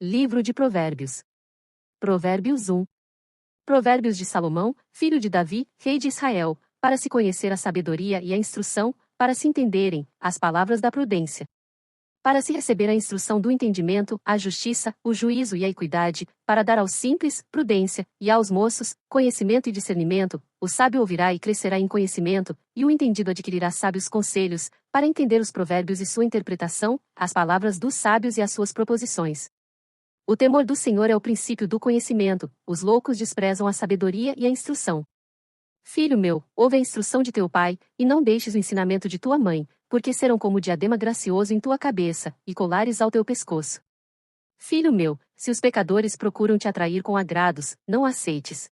Livro de Provérbios. Provérbios 1. Provérbios de Salomão, filho de Davi, rei de Israel, para se conhecer a sabedoria e a instrução, para se entenderem as palavras da prudência. Para se receber a instrução do entendimento, a justiça, o juízo e a equidade, para dar aos simples, prudência, e aos moços, conhecimento e discernimento, o sábio ouvirá e crescerá em conhecimento, e o entendido adquirirá sábios conselhos, para entender os provérbios e sua interpretação, as palavras dos sábios e as suas proposições. O temor do Senhor é o princípio do conhecimento, os loucos desprezam a sabedoria e a instrução. Filho meu, ouve a instrução de teu pai, e não deixes o ensinamento de tua mãe, porque serão como diadema gracioso em tua cabeça, e colares ao teu pescoço. Filho meu, se os pecadores procuram te atrair com agrados, não aceites.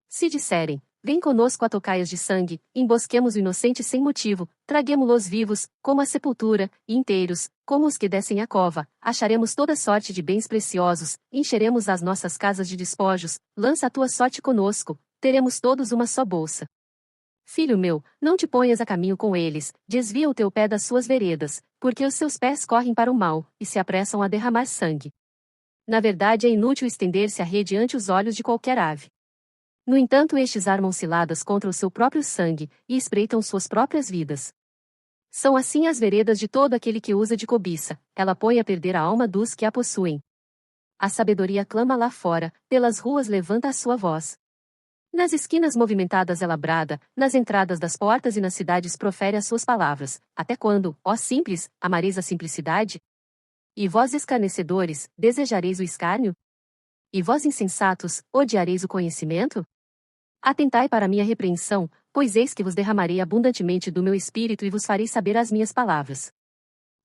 Se disserem, vem conosco a tocaias de sangue, embosquemos o inocente sem motivo, traguemo-los vivos, como a sepultura, e inteiros, como os que descem a cova, acharemos toda sorte de bens preciosos, encheremos as nossas casas de despojos, lança a tua sorte conosco, teremos todos uma só bolsa. Filho meu, não te ponhas a caminho com eles, desvia o teu pé das suas veredas, porque os seus pés correm para o mal, e se apressam a derramar sangue. Na verdade é inútil estender-se a rede ante os olhos de qualquer ave. No entanto, estes armam ciladas contra o seu próprio sangue, e espreitam suas próprias vidas. São assim as veredas de todo aquele que usa de cobiça, ela põe a perder a alma dos que a possuem. A sabedoria clama lá fora, pelas ruas levanta a sua voz. Nas esquinas movimentadas ela brada, nas entradas das portas e nas cidades profere as suas palavras. Até quando, ó simples, amareis a simplicidade? E vós escarnecedores, desejareis o escárnio? E vós insensatos, odiareis o conhecimento? Atentai para a minha repreensão, pois eis que vos derramarei abundantemente do meu espírito e vos farei saber as minhas palavras.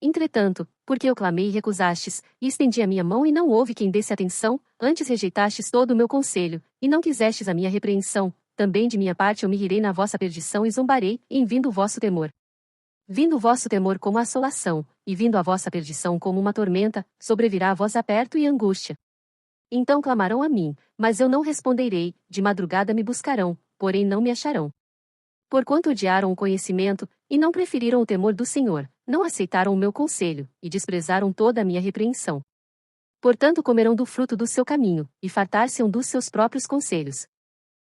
Entretanto, porque eu clamei e recusastes, e estendi a minha mão e não houve quem desse atenção, antes rejeitastes todo o meu conselho, e não quisestes a minha repreensão, também de minha parte eu me rirei na vossa perdição e zombarei, em vindo o vosso temor. Vindo o vosso temor como a assolação, e vindo a vossa perdição como uma tormenta, sobrevirá a vós aperto e angústia. Então clamarão a mim, mas eu não responderei, de madrugada me buscarão, porém não me acharão. Porquanto odiaram o conhecimento, e não preferiram o temor do Senhor, não aceitaram o meu conselho, e desprezaram toda a minha repreensão. Portanto comerão do fruto do seu caminho, e fartar-se-ão dos seus próprios conselhos.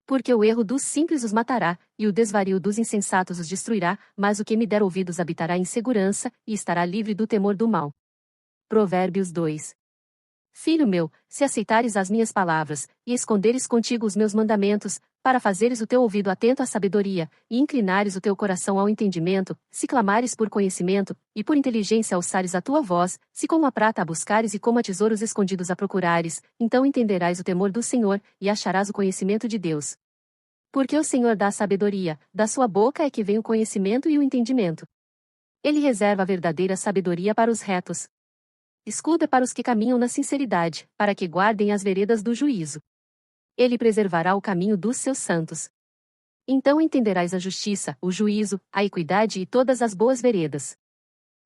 Porque o erro dos simples os matará, e o desvario dos insensatos os destruirá, mas o que me der ouvidos habitará em segurança, e estará livre do temor do mal. Provérbios 2. Filho meu, se aceitares as minhas palavras, e esconderes contigo os meus mandamentos, para fazeres o teu ouvido atento à sabedoria, e inclinares o teu coração ao entendimento, se clamares por conhecimento, e por inteligência alçares a tua voz, se como a prata a buscares e como a tesouros escondidos a procurares, então entenderás o temor do Senhor, e acharás o conhecimento de Deus. Porque o Senhor dá sabedoria, da sua boca é que vem o conhecimento e o entendimento. Ele reserva a verdadeira sabedoria para os retos. Escudo é para os que caminham na sinceridade, para que guardem as veredas do juízo. Ele preservará o caminho dos seus santos. Então entenderás a justiça, o juízo, a equidade e todas as boas veredas.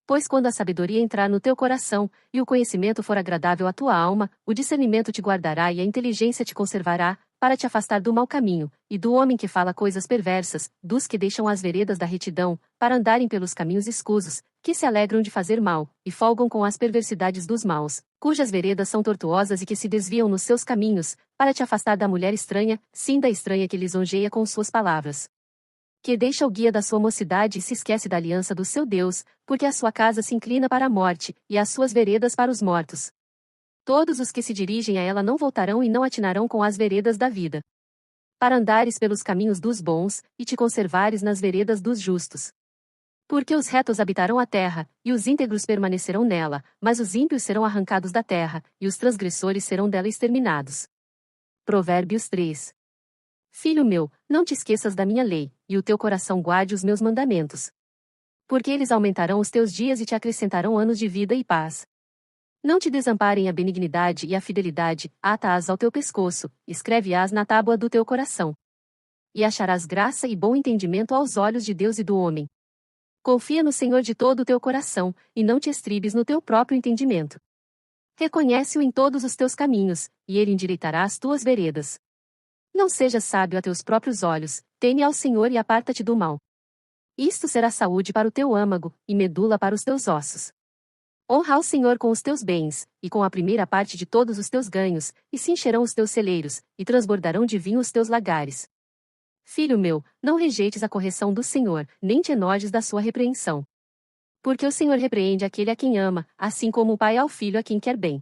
Pois quando a sabedoria entrar no teu coração, e o conhecimento for agradável à tua alma, o discernimento te guardará e a inteligência te conservará, para te afastar do mau caminho, e do homem que fala coisas perversas, dos que deixam as veredas da retidão, para andarem pelos caminhos escusos, que se alegram de fazer mal, e folgam com as perversidades dos maus, cujas veredas são tortuosas e que se desviam nos seus caminhos, para te afastar da mulher estranha, sim da estranha que lisonjeia com suas palavras. Que deixa o guia da sua mocidade e se esquece da aliança do seu Deus, porque a sua casa se inclina para a morte, e as suas veredas para os mortos. Todos os que se dirigem a ela não voltarão e não atinarão com as veredas da vida. Para andares pelos caminhos dos bons, e te conservares nas veredas dos justos. Porque os retos habitarão a terra, e os íntegros permanecerão nela, mas os ímpios serão arrancados da terra, e os transgressores serão dela exterminados. Provérbios 3. Filho meu, não te esqueças da minha lei, e o teu coração guarde os meus mandamentos. Porque eles aumentarão os teus dias e te acrescentarão anos de vida e paz. Não te desamparem a benignidade e a fidelidade, ata-as ao teu pescoço, escreve-as na tábua do teu coração. E acharás graça e bom entendimento aos olhos de Deus e do homem. Confia no Senhor de todo o teu coração, e não te estribes no teu próprio entendimento. Reconhece-o em todos os teus caminhos, e ele endireitará as tuas veredas. Não sejas sábio a teus próprios olhos, teme ao Senhor e aparta-te do mal. Isto será saúde para o teu âmago, e medula para os teus ossos. Honra ao Senhor com os teus bens, e com a primeira parte de todos os teus ganhos, e se encherão os teus celeiros, e transbordarão de vinho os teus lagares. Filho meu, não rejeites a correção do Senhor, nem te enojes da sua repreensão. Porque o Senhor repreende aquele a quem ama, assim como o pai ao filho a quem quer bem.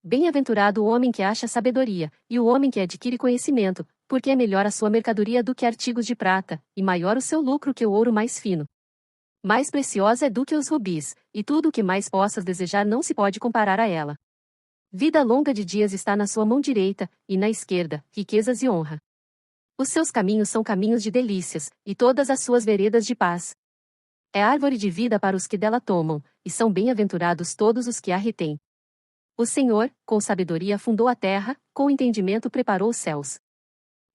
Bem-aventurado o homem que acha sabedoria, e o homem que adquire conhecimento, porque é melhor a sua mercadoria do que artigos de prata, e maior o seu lucro que o ouro mais fino. Mais preciosa é do que os rubis, e tudo o que mais possas desejar não se pode comparar a ela. Vida longa de dias está na sua mão direita, e na esquerda, riquezas e honra. Os seus caminhos são caminhos de delícias, e todas as suas veredas de paz. É árvore de vida para os que dela tomam, e são bem-aventurados todos os que a retêm. O Senhor, com sabedoria fundou a terra, com entendimento preparou os céus.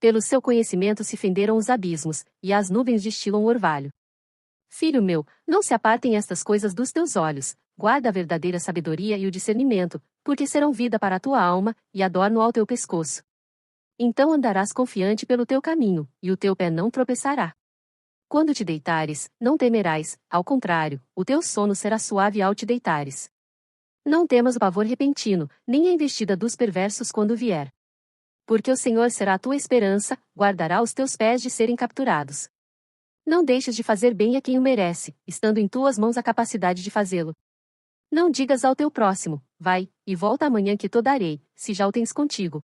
Pelo seu conhecimento se fenderam os abismos, e as nuvens destilam o orvalho. Filho meu, não se apartem estas coisas dos teus olhos, guarda a verdadeira sabedoria e o discernimento, porque serão vida para a tua alma, e adorno ao teu pescoço. Então andarás confiante pelo teu caminho, e o teu pé não tropeçará. Quando te deitares, não temerás, ao contrário, o teu sono será suave ao te deitares. Não temas o pavor repentino, nem a investida dos perversos quando vier. Porque o Senhor será a tua esperança, guardará os teus pés de serem capturados. Não deixes de fazer bem a quem o merece, estando em tuas mãos a capacidade de fazê-lo. Não digas ao teu próximo, vai, e volta amanhã que te darei, se já o tens contigo.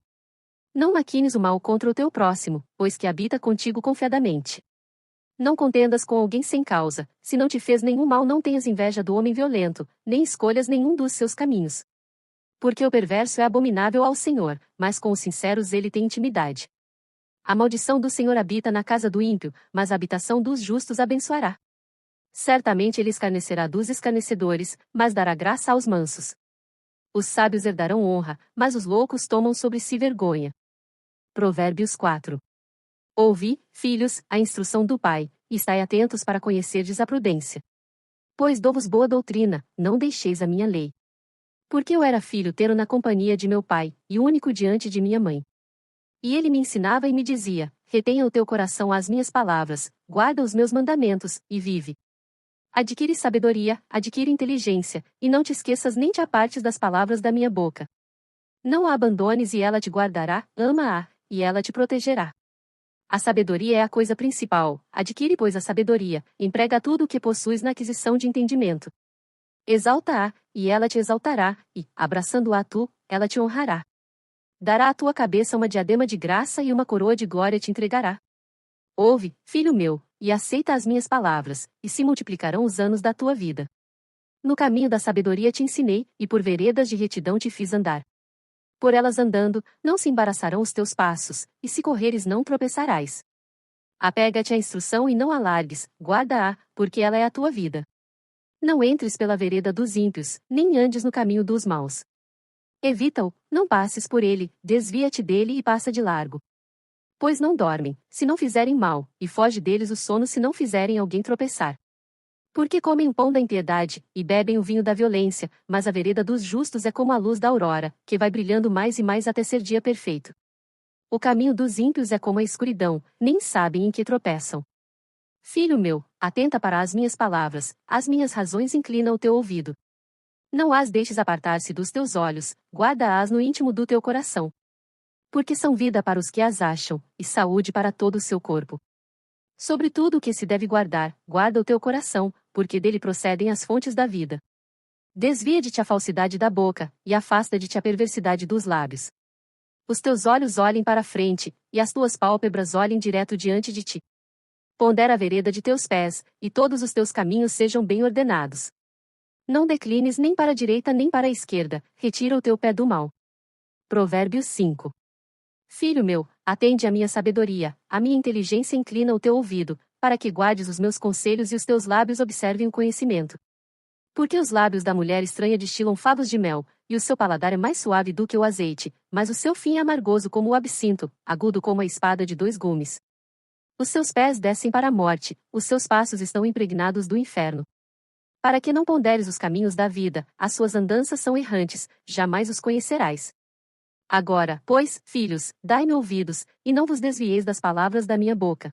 Não maquines o mal contra o teu próximo, pois que habita contigo confiadamente. Não contendas com alguém sem causa, se não te fez nenhum mal não tenhas inveja do homem violento, nem escolhas nenhum dos seus caminhos. Porque o perverso é abominável ao Senhor, mas com os sinceros ele tem intimidade. A maldição do Senhor habita na casa do ímpio, mas a habitação dos justos abençoará. Certamente ele escarnecerá dos escarnecedores, mas dará graça aos mansos. Os sábios herdarão honra, mas os loucos tomam sobre si vergonha. Provérbios 4. Ouvi, filhos, a instrução do pai, e estai atentos para conhecerdes a prudência. Pois dou-vos boa doutrina, não deixeis a minha lei. Porque eu era filho tero na companhia de meu pai, e único diante de minha mãe. E ele me ensinava e me dizia, retenha o teu coração às minhas palavras, guarda os meus mandamentos, e vive. Adquire sabedoria, adquire inteligência, e não te esqueças nem te apartes das palavras da minha boca. Não a abandones e ela te guardará, ama-a, e ela te protegerá. A sabedoria é a coisa principal, adquire pois a sabedoria, emprega tudo o que possuis na aquisição de entendimento. Exalta-a, e ela te exaltará, e, abraçando-a tu, ela te honrará. Dará à tua cabeça uma diadema de graça e uma coroa de glória te entregará. Ouve, filho meu, e aceita as minhas palavras, e se multiplicarão os anos da tua vida. No caminho da sabedoria te ensinei, e por veredas de retidão te fiz andar. Por elas andando, não se embaraçarão os teus passos, e se correres não tropeçarás. Apega-te à instrução e não a largues, guarda-a, porque ela é a tua vida. Não entres pela vereda dos ímpios, nem andes no caminho dos maus. Evita-o, não passes por ele, desvia-te dele e passa de largo. Pois não dormem, se não fizerem mal, e foge deles o sono se não fizerem alguém tropeçar. Porque comem o pão da impiedade, e bebem o vinho da violência, mas a vereda dos justos é como a luz da aurora, que vai brilhando mais e mais até ser dia perfeito. O caminho dos ímpios é como a escuridão, nem sabem em que tropeçam. Filho meu, atenta para as minhas palavras, as minhas razões inclina o teu ouvido. Não as deixes apartar-se dos teus olhos, guarda-as no íntimo do teu coração. Porque são vida para os que as acham, e saúde para todo o seu corpo. Sobre tudo o que se deve guardar, guarda o teu coração, porque dele procedem as fontes da vida. Desvia de ti a falsidade da boca, e afasta de ti a perversidade dos lábios. Os teus olhos olhem para a frente, e as tuas pálpebras olhem direto diante de ti. Pondera a vereda de teus pés, e todos os teus caminhos sejam bem ordenados. Não declines nem para a direita nem para a esquerda, retira o teu pé do mal. Provérbios 5. Filho meu, atende à minha sabedoria, a minha inteligência inclina o teu ouvido, para que guardes os meus conselhos e os teus lábios observem o conhecimento. Porque os lábios da mulher estranha destilam favos de mel, e o seu paladar é mais suave do que o azeite, mas o seu fim é amargoso como o absinto, agudo como a espada de dois gumes. Os seus pés descem para a morte, os seus passos estão impregnados do inferno. Para que não ponderes os caminhos da vida, as suas andanças são errantes, jamais os conhecerás. Agora, pois, filhos, dai-me ouvidos, e não vos desvieis das palavras da minha boca.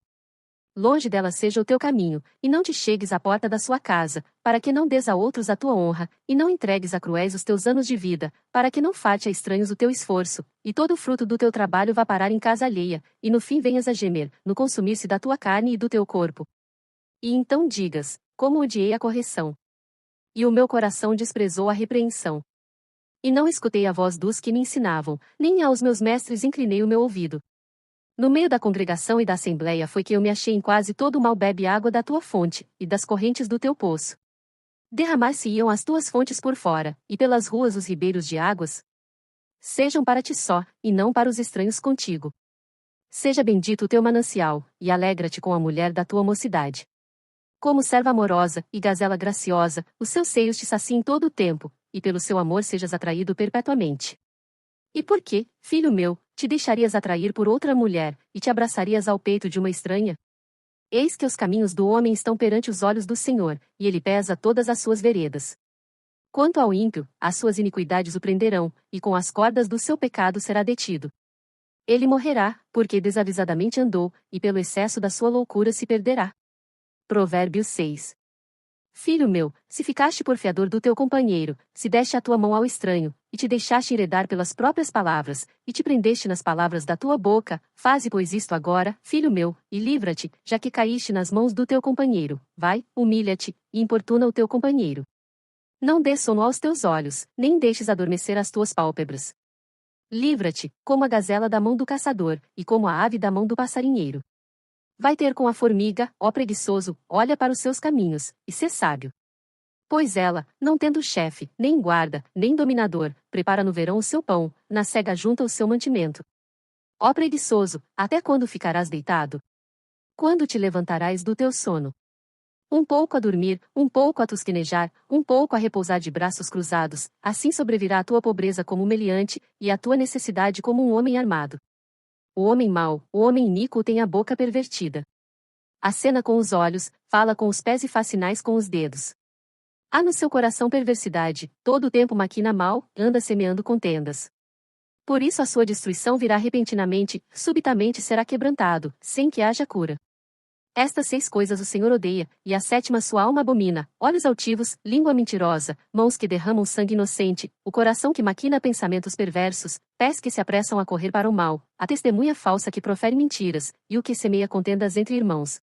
longe dela seja o teu caminho, e não te chegues à porta da sua casa, para que não des a outros a tua honra, e não entregues a cruéis os teus anos de vida, para que não falte a estranhos o teu esforço, e todo o fruto do teu trabalho vá parar em casa alheia, e no fim venhas a gemer, no consumir-se da tua carne e do teu corpo. E então digas, como odiei a correção. E o meu coração desprezou a repreensão. E não escutei a voz dos que me ensinavam, nem aos meus mestres inclinei o meu ouvido. No meio da congregação e da assembleia foi que eu me achei em quase todo o mal bebe água da tua fonte, e das correntes do teu poço. Derramar-se-iam as tuas fontes por fora, e pelas ruas os ribeiros de águas. Sejam para ti só, e não para os estranhos contigo. Seja bendito o teu manancial, e alegra-te com a mulher da tua mocidade. Como serva amorosa e gazela graciosa, os seus seios te saciem todo o tempo, e pelo seu amor sejas atraído perpetuamente. E por que, filho meu, te deixarias atrair por outra mulher, e te abraçarias ao peito de uma estranha? Eis que os caminhos do homem estão perante os olhos do Senhor, e ele pesa todas as suas veredas. Quanto ao ímpio, as suas iniquidades o prenderão, e com as cordas do seu pecado será detido. Ele morrerá, porque desavisadamente andou, e pelo excesso da sua loucura se perderá. Provérbios 6. Filho meu, se ficaste por fiador do teu companheiro, se deste a tua mão ao estranho, e te deixaste enredar pelas próprias palavras, e te prendeste nas palavras da tua boca, faze pois isto agora, filho meu, e livra-te, já que caíste nas mãos do teu companheiro, vai, humilha-te, e importuna o teu companheiro. Não dês sono aos teus olhos, nem deixes adormecer as tuas pálpebras. Livra-te, como a gazela da mão do caçador, e como a ave da mão do passarinheiro. Vai ter com a formiga, ó preguiçoso, olha para os seus caminhos, e sê sábio. Pois ela, não tendo chefe, nem guarda, nem dominador, prepara no verão o seu pão, na cega junta o seu mantimento. Ó preguiçoso, até quando ficarás deitado? Quando te levantarás do teu sono? Um pouco a dormir, um pouco a tosquenejar, um pouco a repousar de braços cruzados, assim sobrevirá a tua pobreza como um meliante, e a tua necessidade como um homem armado. O homem mau, o homem iníquo tem a boca pervertida. Acena com os olhos, fala com os pés e faz sinais com os dedos. Há no seu coração perversidade, todo o tempo maquina mal, anda semeando contendas. Por isso a sua destruição virá repentinamente, subitamente será quebrantado, sem que haja cura. Estas 6 coisas o Senhor odeia, e a 7ª sua alma abomina: olhos altivos, língua mentirosa, mãos que derramam sangue inocente, o coração que maquina pensamentos perversos, pés que se apressam a correr para o mal, a testemunha falsa que profere mentiras, e o que semeia contendas entre irmãos.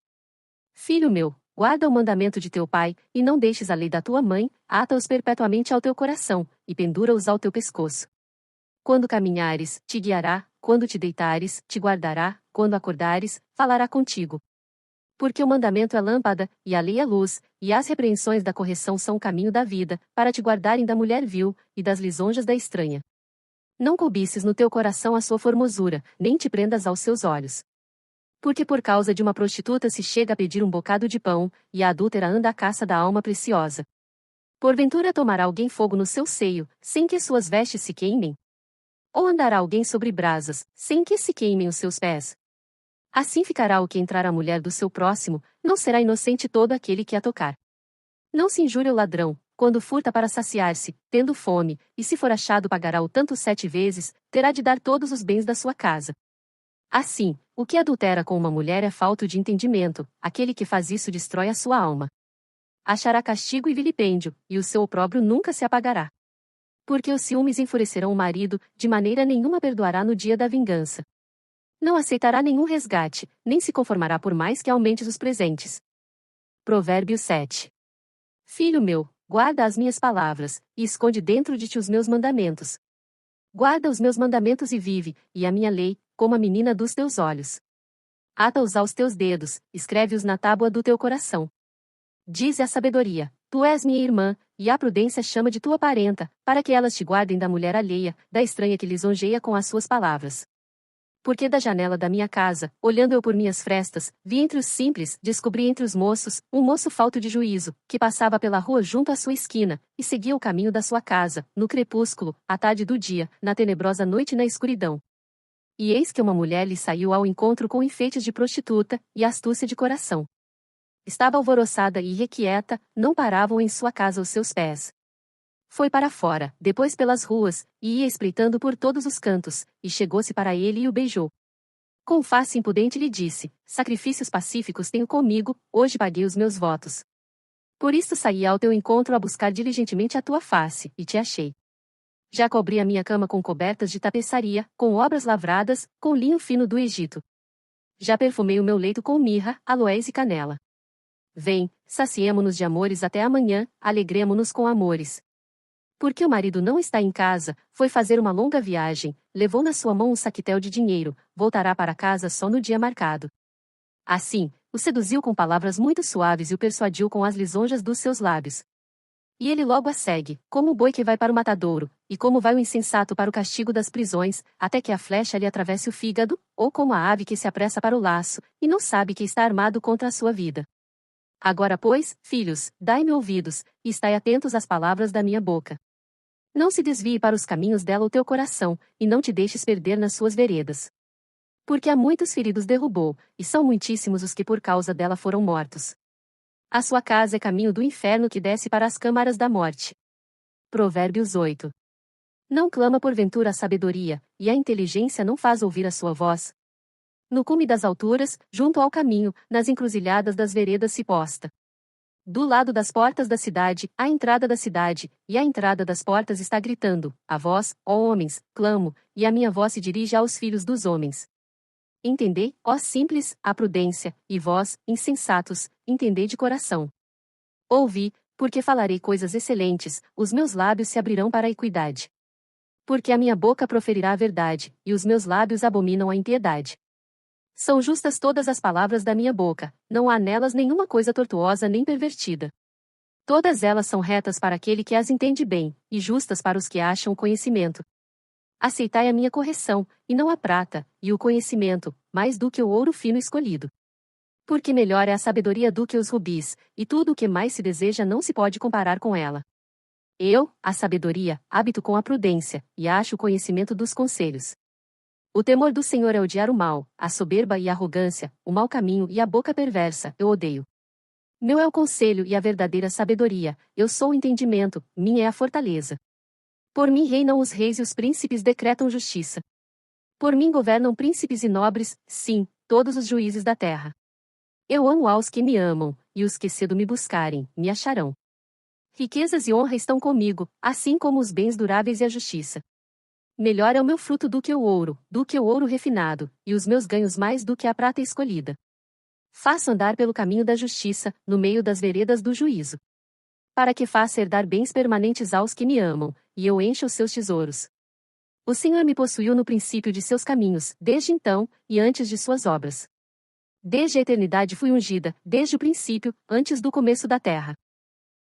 Filho meu, guarda o mandamento de teu pai, e não deixes a lei da tua mãe, ata-os perpetuamente ao teu coração, e pendura-os ao teu pescoço. Quando caminhares, te guiará, quando te deitares, te guardará, quando acordares, falará contigo. Porque o mandamento é lâmpada, e a lei é luz, e as repreensões da correção são o caminho da vida, para te guardarem da mulher vil, e das lisonjas da estranha. Não cobices no teu coração a sua formosura, nem te prendas aos seus olhos. Porque por causa de uma prostituta se chega a pedir um bocado de pão, e a adúltera anda à caça da alma preciosa. Porventura tomará alguém fogo no seu seio, sem que suas vestes se queimem? Ou andará alguém sobre brasas, sem que se queimem os seus pés? Assim ficará o que entrar a mulher do seu próximo, não será inocente todo aquele que a tocar. Não se injure o ladrão, quando furta para saciar-se, tendo fome, e se for achado pagará o tanto 7 vezes, terá de dar todos os bens da sua casa. Assim, o que adultera com uma mulher é falto de entendimento, aquele que faz isso destrói a sua alma. Achará castigo e vilipêndio, e o seu opróbrio nunca se apagará. Porque os ciúmes enfurecerão o marido, de maneira nenhuma perdoará no dia da vingança. Não aceitará nenhum resgate, nem se conformará por mais que aumentes os presentes. Provérbios 7. Filho meu, guarda as minhas palavras, e esconde dentro de ti os meus mandamentos. Guarda os meus mandamentos e vive, e a minha lei, como a menina dos teus olhos. Ata-os aos teus dedos, escreve-os na tábua do teu coração. Dize a sabedoria: tu és minha irmã, e a prudência chama de tua parenta, para que elas te guardem da mulher alheia, da estranha que lisonjeia com as suas palavras. Porque da janela da minha casa, olhando eu por minhas frestas, vi entre os simples, descobri entre os moços, um moço falto de juízo, que passava pela rua junto à sua esquina, e seguia o caminho da sua casa, no crepúsculo, à tarde do dia, na tenebrosa noite e na escuridão. E eis que uma mulher lhe saiu ao encontro com enfeites de prostituta, e astúcia de coração. Estava alvoroçada e irrequieta, não paravam em sua casa os seus pés. Foi para fora, depois pelas ruas, e ia espreitando por todos os cantos, e chegou-se para ele e o beijou. Com face impudente lhe disse: sacrifícios pacíficos tenho comigo, hoje paguei os meus votos. Por isto saí ao teu encontro a buscar diligentemente a tua face, e te achei. Já cobri a minha cama com cobertas de tapeçaria, com obras lavradas, com linho fino do Egito. Já perfumei o meu leito com mirra, aloés e canela. Vem, saciemo-nos de amores até amanhã, alegremo-nos com amores. Porque o marido não está em casa, foi fazer uma longa viagem, levou na sua mão um saquetel de dinheiro, voltará para casa só no dia marcado. Assim, o seduziu com palavras muito suaves e o persuadiu com as lisonjas dos seus lábios. E ele logo a segue, como o boi que vai para o matadouro, e como vai o insensato para o castigo das prisões, até que a flecha lhe atravesse o fígado, ou como a ave que se apressa para o laço, e não sabe que está armado contra a sua vida. Agora, pois, filhos, dai-me ouvidos, e estai atentos às palavras da minha boca. Não se desvie para os caminhos dela o teu coração, e não te deixes perder nas suas veredas. Porque há muitos feridos derrubou, e são muitíssimos os que por causa dela foram mortos. A sua casa é caminho do inferno que desce para as câmaras da morte. Provérbios 8. Não clama porventura a sabedoria, e a inteligência não faz ouvir a sua voz? No cume das alturas, junto ao caminho, nas encruzilhadas das veredas se posta. Do lado das portas da cidade, à entrada da cidade, e à entrada das portas está gritando: a vós, ó homens, clamo, e a minha voz se dirige aos filhos dos homens. Entendei, ó simples, a prudência, e vós, insensatos, entendei de coração. Ouvi, porque falarei coisas excelentes, os meus lábios se abrirão para a equidade. Porque a minha boca proferirá a verdade, e os meus lábios abominam a impiedade. São justas todas as palavras da minha boca, não há nelas nenhuma coisa tortuosa nem pervertida. Todas elas são retas para aquele que as entende bem, e justas para os que acham o conhecimento. Aceitai a minha correção, e não a prata, e o conhecimento, mais do que o ouro fino escolhido. Porque melhor é a sabedoria do que os rubis, e tudo o que mais se deseja não se pode comparar com ela. Eu, a sabedoria, habito com a prudência, e acho o conhecimento dos conselhos. O temor do Senhor é odiar o mal, a soberba e a arrogância, o mau caminho e a boca perversa, eu odeio. Meu é o conselho e a verdadeira sabedoria, eu sou o entendimento, minha é a fortaleza. Por mim reinam os reis e os príncipes decretam justiça. Por mim governam príncipes e nobres, sim, todos os juízes da terra. Eu amo aos que me amam, e os que cedo me buscarem, me acharão. Riquezas e honra estão comigo, assim como os bens duráveis e a justiça. Melhor é o meu fruto do que o ouro refinado, e os meus ganhos mais do que a prata escolhida. Faço andar pelo caminho da justiça, no meio das veredas do juízo. Para que faça herdar bens permanentes aos que me amam, e eu encha os seus tesouros. O Senhor me possuiu no princípio de seus caminhos, desde então, e antes de suas obras. Desde a eternidade fui ungida, desde o princípio, antes do começo da terra.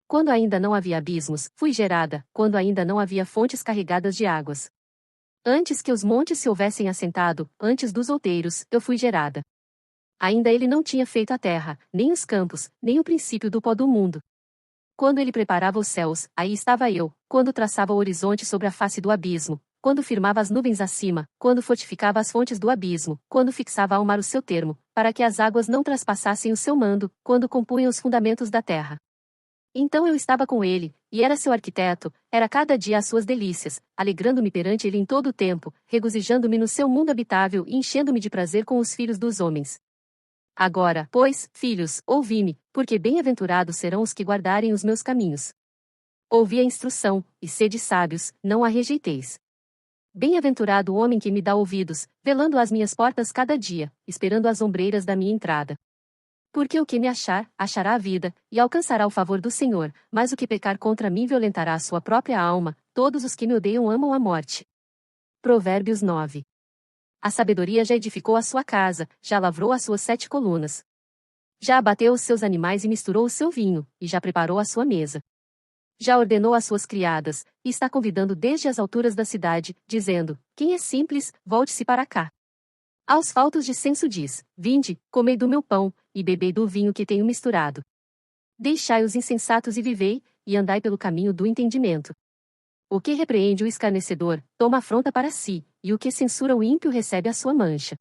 Quando ainda não havia abismos, fui gerada, quando ainda não havia fontes carregadas de águas. Antes que os montes se houvessem assentado, antes dos outeiros, eu fui gerada. Ainda ele não tinha feito a terra, nem os campos, nem o princípio do pó do mundo. Quando ele preparava os céus, aí estava eu, quando traçava o horizonte sobre a face do abismo, quando firmava as nuvens acima, quando fortificava as fontes do abismo, quando fixava ao mar o seu termo, para que as águas não traspassassem o seu mando, quando compunha os fundamentos da terra. Então eu estava com ele, e era seu arquiteto, era cada dia as suas delícias, alegrando-me perante ele em todo o tempo, regozijando-me no seu mundo habitável e enchendo-me de prazer com os filhos dos homens. Agora, pois, filhos, ouvi-me, porque bem-aventurados serão os que guardarem os meus caminhos. Ouvi a instrução, e sede sábios, não a rejeiteis. Bem-aventurado o homem que me dá ouvidos, velando às minhas portas cada dia, esperando as ombreiras da minha entrada. Porque o que me achar, achará a vida, e alcançará o favor do Senhor, mas o que pecar contra mim violentará a sua própria alma, todos os que me odeiam amam a morte. Provérbios 9. A sabedoria já edificou a sua casa, já lavrou as suas 7 colunas. Já abateu os seus animais e misturou o seu vinho, e já preparou a sua mesa. Já ordenou às suas criadas, e está convidando desde as alturas da cidade, dizendo: quem é simples, volte-se para cá. Aos faltos de senso diz: vinde, comei do meu pão, e bebei do vinho que tenho misturado. Deixai os insensatos e vivei, e andai pelo caminho do entendimento. O que repreende o escarnecedor, toma afronta para si, e o que censura o ímpio recebe a sua mancha.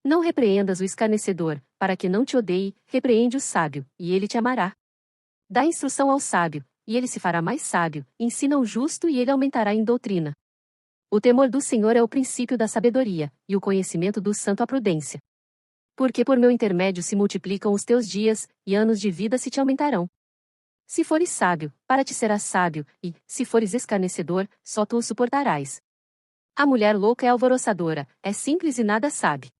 Não repreendas o escarnecedor, para que não te odeie, repreende o sábio, e ele te amará. Dá instrução ao sábio, e ele se fará mais sábio, ensina o justo e ele aumentará em doutrina. O temor do Senhor é o princípio da sabedoria, e o conhecimento do santo a prudência. Porque por meu intermédio se multiplicam os teus dias, e anos de vida se te aumentarão. Se fores sábio, para ti serás sábio, e, se fores escarnecedor, só tu o suportarás. A mulher louca é alvoroçadora, é simples e nada sabe.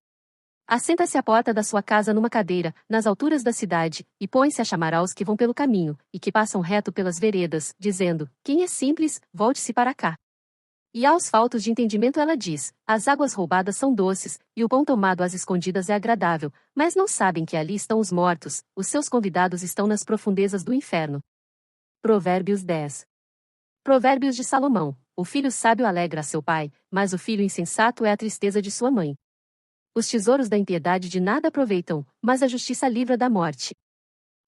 Assenta-se à porta da sua casa numa cadeira, nas alturas da cidade, e põe-se a chamar aos que vão pelo caminho, e que passam reto pelas veredas, dizendo: quem é simples, volte-se para cá. E aos faltos de entendimento ela diz: as águas roubadas são doces, e o pão tomado às escondidas é agradável, mas não sabem que ali estão os mortos, os seus convidados estão nas profundezas do inferno. Provérbios 10. Provérbios de Salomão: o filho sábio alegra a seu pai, mas o filho insensato é a tristeza de sua mãe. Os tesouros da impiedade de nada aproveitam, mas a justiça livra da morte.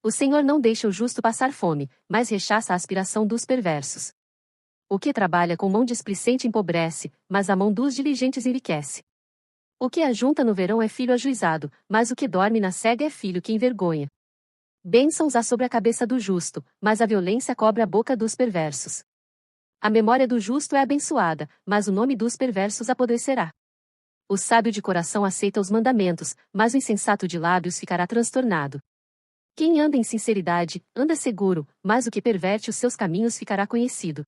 O Senhor não deixa o justo passar fome, mas rechaça a aspiração dos perversos. O que trabalha com mão displicente empobrece, mas a mão dos diligentes enriquece. O que ajunta no verão é filho ajuizado, mas o que dorme na cega é filho que envergonha. Bênçãos há sobre a cabeça do justo, mas a violência cobre a boca dos perversos. A memória do justo é abençoada, mas o nome dos perversos apodrecerá. O sábio de coração aceita os mandamentos, mas o insensato de lábios ficará transtornado. Quem anda em sinceridade, anda seguro, mas o que perverte os seus caminhos ficará conhecido.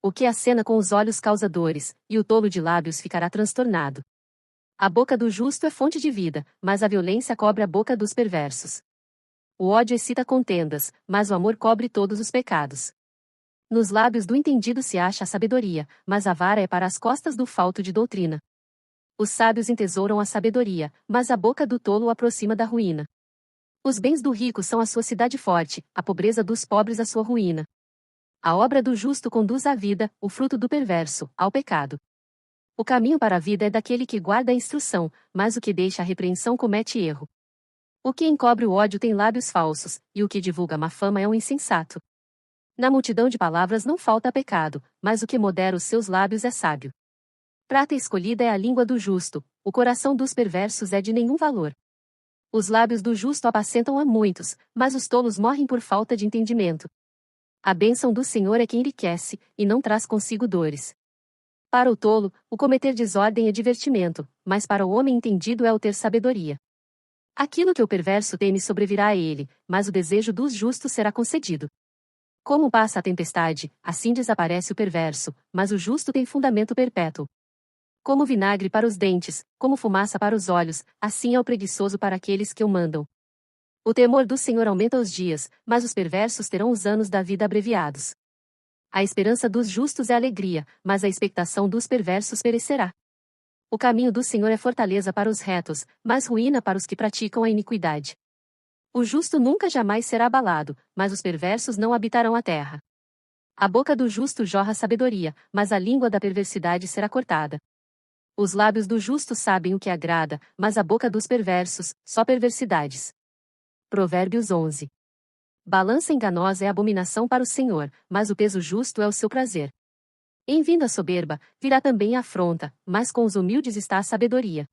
O que acena com os olhos causa dores, e o tolo de lábios ficará transtornado. A boca do justo é fonte de vida, mas a violência cobre a boca dos perversos. O ódio excita contendas, mas o amor cobre todos os pecados. Nos lábios do entendido se acha a sabedoria, mas a vara é para as costas do falto de doutrina. Os sábios entesouram a sabedoria, mas a boca do tolo o aproxima da ruína. Os bens do rico são a sua cidade forte, a pobreza dos pobres a sua ruína. A obra do justo conduz à vida, o fruto do perverso, ao pecado. O caminho para a vida é daquele que guarda a instrução, mas o que deixa a repreensão comete erro. O que encobre o ódio tem lábios falsos, e o que divulga má fama é um insensato. Na multidão de palavras não falta pecado, mas o que modera os seus lábios é sábio. Prata escolhida é a língua do justo, o coração dos perversos é de nenhum valor. Os lábios do justo apacentam a muitos, mas os tolos morrem por falta de entendimento. A bênção do Senhor é que enriquece, e não traz consigo dores. Para o tolo, o cometer desordem é divertimento, mas para o homem entendido é o ter sabedoria. Aquilo que o perverso teme sobrevirá a ele, mas o desejo dos justos será concedido. Como passa a tempestade, assim desaparece o perverso, mas o justo tem fundamento perpétuo. Como vinagre para os dentes, como fumaça para os olhos, assim é o preguiçoso para aqueles que o mandam. O temor do Senhor aumenta os dias, mas os perversos terão os anos da vida abreviados. A esperança dos justos é alegria, mas a expectação dos perversos perecerá. O caminho do Senhor é fortaleza para os retos, mas ruína para os que praticam a iniquidade. O justo nunca jamais será abalado, mas os perversos não habitarão a terra. A boca do justo jorra sabedoria, mas a língua da perversidade será cortada. Os lábios do justo sabem o que agrada, mas a boca dos perversos, só perversidades. Provérbios 11. Balança enganosa é abominação para o Senhor, mas o peso justo é o seu prazer. Em vindo a soberba, virá também a afronta, mas com os humildes está a sabedoria.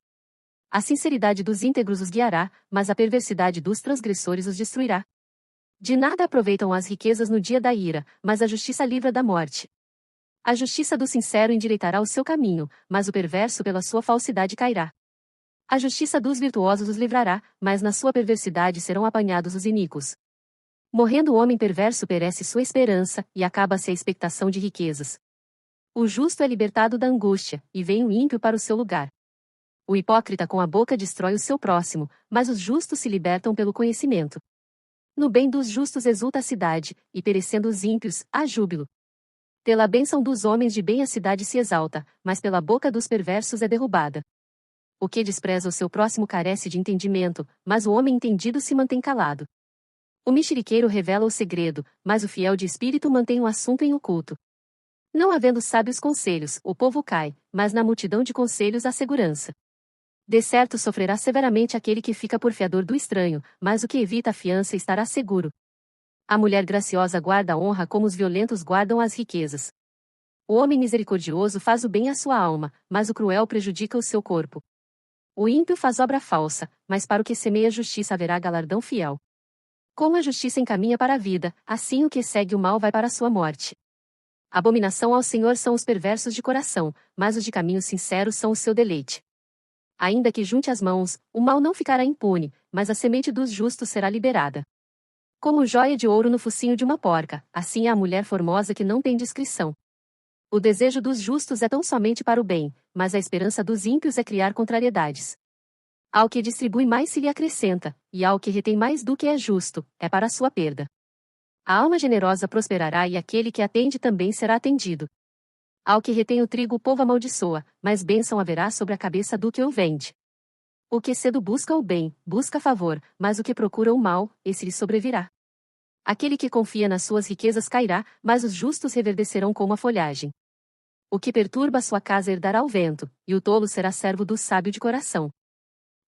A sinceridade dos íntegros os guiará, mas a perversidade dos transgressores os destruirá. De nada aproveitam as riquezas no dia da ira, mas a justiça livra da morte. A justiça do sincero endireitará o seu caminho, mas o perverso pela sua falsidade cairá. A justiça dos virtuosos os livrará, mas na sua perversidade serão apanhados os iníquos. Morrendo o homem perverso perece sua esperança, e acaba-se a expectação de riquezas. O justo é libertado da angústia, e vem o ímpio para o seu lugar. O hipócrita com a boca destrói o seu próximo, mas os justos se libertam pelo conhecimento. No bem dos justos exulta a cidade, e perecendo os ímpios, há júbilo. Pela bênção dos homens de bem a cidade se exalta, mas pela boca dos perversos é derrubada. O que despreza o seu próximo carece de entendimento, mas o homem entendido se mantém calado. O mexeriqueiro revela o segredo, mas o fiel de espírito mantém o assunto em oculto. Não havendo sábios conselhos, o povo cai, mas na multidão de conselhos há segurança. De certo sofrerá severamente aquele que fica por fiador do estranho, mas o que evita a fiança estará seguro. A mulher graciosa guarda a honra como os violentos guardam as riquezas. O homem misericordioso faz o bem à sua alma, mas o cruel prejudica o seu corpo. O ímpio faz obra falsa, mas para o que semeia justiça haverá galardão fiel. Como a justiça encaminha para a vida, assim o que segue o mal vai para a sua morte. Abominação ao Senhor são os perversos de coração, mas os de caminhos sinceros são o seu deleite. Ainda que junte as mãos, o mal não ficará impune, mas a semente dos justos será liberada. Como joia de ouro no focinho de uma porca, assim é a mulher formosa que não tem discrição. O desejo dos justos é tão somente para o bem, mas a esperança dos ímpios é criar contrariedades. Ao que distribui mais se lhe acrescenta, e ao que retém mais do que é justo, é para a sua perda. A alma generosa prosperará e aquele que atende também será atendido. Ao que retém o trigo o povo amaldiçoa, mas bênção haverá sobre a cabeça do que o vende. O que cedo busca o bem, busca favor, mas o que procura o mal, esse lhe sobrevirá. Aquele que confia nas suas riquezas cairá, mas os justos reverdecerão como a folhagem. O que perturba a sua casa herdará o vento, e o tolo será servo do sábio de coração.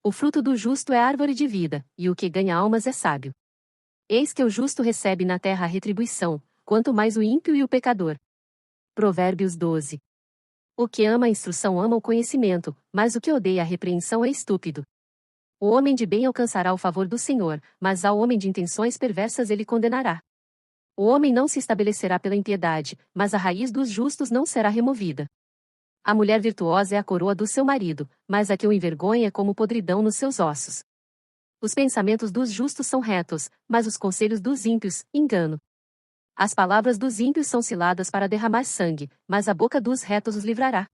O fruto do justo é árvore de vida, e o que ganha almas é sábio. Eis que o justo recebe na terra a retribuição, quanto mais o ímpio e o pecador. Provérbios 12. O que ama a instrução ama o conhecimento, mas o que odeia a repreensão é estúpido. O homem de bem alcançará o favor do Senhor, mas ao homem de intenções perversas ele condenará. O homem não se estabelecerá pela impiedade, mas a raiz dos justos não será removida. A mulher virtuosa é a coroa do seu marido, mas a que o envergonha é como podridão nos seus ossos. Os pensamentos dos justos são retos, mas os conselhos dos ímpios, engano. As palavras dos ímpios são ciladas para derramar sangue, mas a boca dos retos os livrará.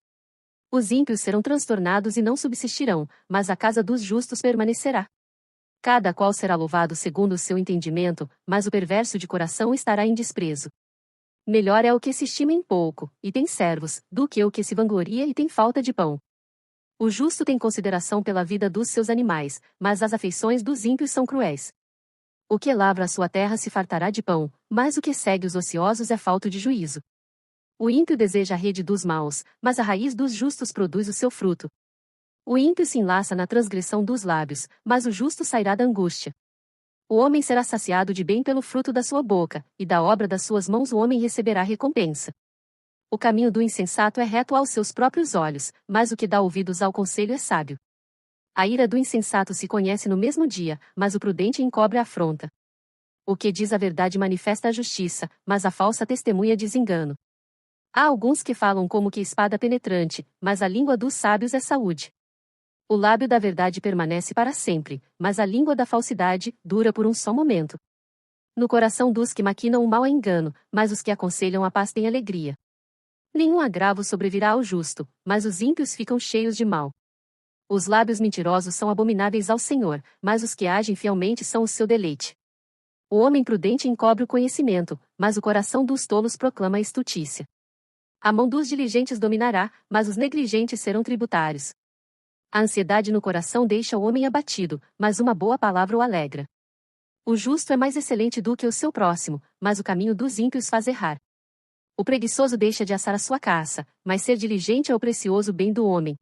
Os ímpios serão transtornados e não subsistirão, mas a casa dos justos permanecerá. Cada qual será louvado segundo o seu entendimento, mas o perverso de coração estará em desprezo. Melhor é o que se estima em pouco, e tem servos, do que o que se vangloria e tem falta de pão. O justo tem consideração pela vida dos seus animais, mas as afeições dos ímpios são cruéis. O que lavra a sua terra se fartará de pão, mas o que segue os ociosos é falto de juízo. O ímpio deseja a rede dos maus, mas a raiz dos justos produz o seu fruto. O ímpio se enlaça na transgressão dos lábios, mas o justo sairá da angústia. O homem será saciado de bem pelo fruto da sua boca, e da obra das suas mãos o homem receberá recompensa. O caminho do insensato é reto aos seus próprios olhos, mas o que dá ouvidos ao conselho é sábio. A ira do insensato se conhece no mesmo dia, mas o prudente encobre a afronta. O que diz a verdade manifesta a justiça, mas a falsa testemunha desengano. Há alguns que falam como que espada penetrante, mas a língua dos sábios é saúde. O lábio da verdade permanece para sempre, mas a língua da falsidade dura por um só momento. No coração dos que maquinam o mal há engano, mas os que aconselham a paz têm alegria. Nenhum agravo sobrevirá ao justo, mas os ímpios ficam cheios de mal. Os lábios mentirosos são abomináveis ao Senhor, mas os que agem fielmente são o seu deleite. O homem prudente encobre o conhecimento, mas o coração dos tolos proclama a estutícia. A mão dos diligentes dominará, mas os negligentes serão tributários. A ansiedade no coração deixa o homem abatido, mas uma boa palavra o alegra. O justo é mais excelente do que o seu próximo, mas o caminho dos ímpios faz errar. O preguiçoso deixa de assar a sua caça, mas ser diligente é o precioso bem do homem.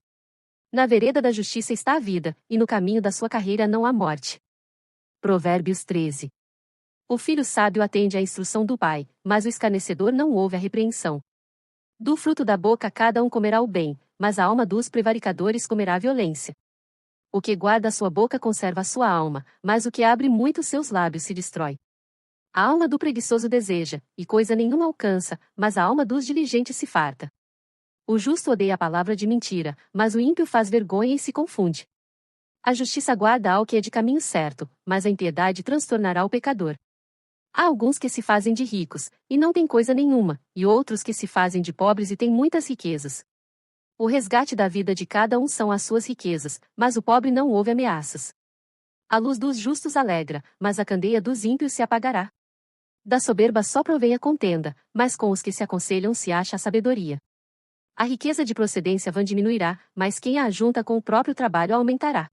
Na vereda da justiça está a vida, e no caminho da sua carreira não há morte. Provérbios 13. O filho sábio atende à instrução do pai, mas o escarnecedor não ouve a repreensão. Do fruto da boca cada um comerá o bem, mas a alma dos prevaricadores comerá a violência. O que guarda a sua boca conserva a sua alma, mas o que abre muito seus lábios se destrói. A alma do preguiçoso deseja, e coisa nenhuma alcança, mas a alma dos diligentes se farta. O justo odeia a palavra de mentira, mas o ímpio faz vergonha e se confunde. A justiça guarda ao que é de caminho certo, mas a impiedade transtornará o pecador. Há alguns que se fazem de ricos, e não têm coisa nenhuma, e outros que se fazem de pobres e têm muitas riquezas. O resgate da vida de cada um são as suas riquezas, mas o pobre não ouve ameaças. A luz dos justos alegra, mas a candeia dos ímpios se apagará. Da soberba só provém a contenda, mas com os que se aconselham se acha a sabedoria. A riqueza de procedência vã diminuirá, mas quem a ajunta com o próprio trabalho aumentará.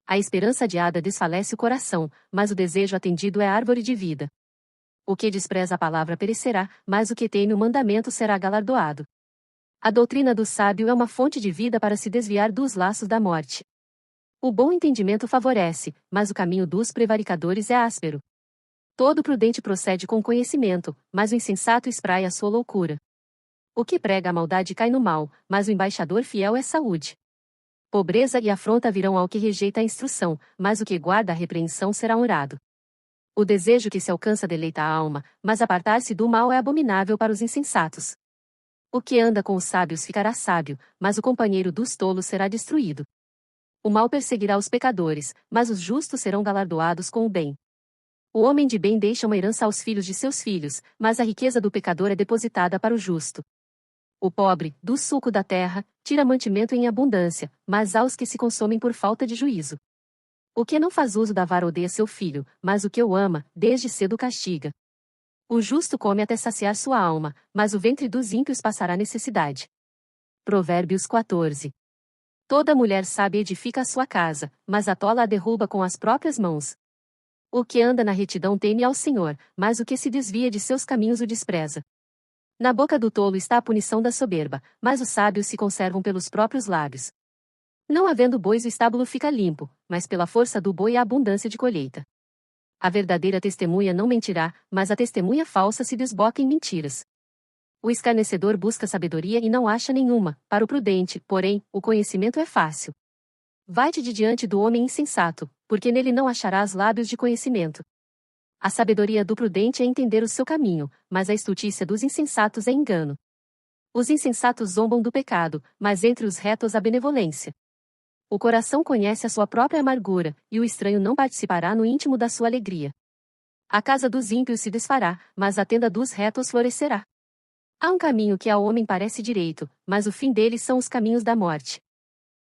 A esperança adiada desfalece o coração, mas o desejo atendido é árvore de vida. O que despreza a palavra perecerá, mas o que teme o mandamento será galardoado. A doutrina do sábio é uma fonte de vida para se desviar dos laços da morte. O bom entendimento favorece, mas o caminho dos prevaricadores é áspero. Todo prudente procede com conhecimento, mas o insensato espraia a sua loucura. O que prega a maldade cai no mal, mas o embaixador fiel é saúde. Pobreza e afronta virão ao que rejeita a instrução, mas o que guarda a repreensão será honrado. O desejo que se alcança deleita a alma, mas apartar-se do mal é abominável para os insensatos. O que anda com os sábios ficará sábio, mas o companheiro dos tolos será destruído. O mal perseguirá os pecadores, mas os justos serão galardoados com o bem. O homem de bem deixa uma herança aos filhos de seus filhos, mas a riqueza do pecador é depositada para o justo. O pobre, do suco da terra, tira mantimento em abundância, mas há os que se consomem por falta de juízo. O que não faz uso da vara odeia seu filho, mas o que o ama, desde cedo o castiga. O justo come até saciar sua alma, mas o ventre dos ímpios passará necessidade. Provérbios 14. Toda mulher sábia edifica a sua casa, mas a tola a derruba com as próprias mãos. O que anda na retidão teme ao Senhor, mas o que se desvia de seus caminhos o despreza. Na boca do tolo está a punição da soberba, mas os sábios se conservam pelos próprios lábios. Não havendo bois o estábulo fica limpo, mas pela força do boi há abundância de colheita. A verdadeira testemunha não mentirá, mas a testemunha falsa se desboca em mentiras. O escarnecedor busca sabedoria e não acha nenhuma, para o prudente, porém, o conhecimento é fácil. Vai-te de diante do homem insensato, porque nele não acharás lábios de conhecimento. A sabedoria do prudente é entender o seu caminho, mas a estultícia dos insensatos é engano. Os insensatos zombam do pecado, mas entre os retos há benevolência. O coração conhece a sua própria amargura, e o estranho não participará no íntimo da sua alegria. A casa dos ímpios se desfará, mas a tenda dos retos florescerá. Há um caminho que ao homem parece direito, mas o fim dele são os caminhos da morte.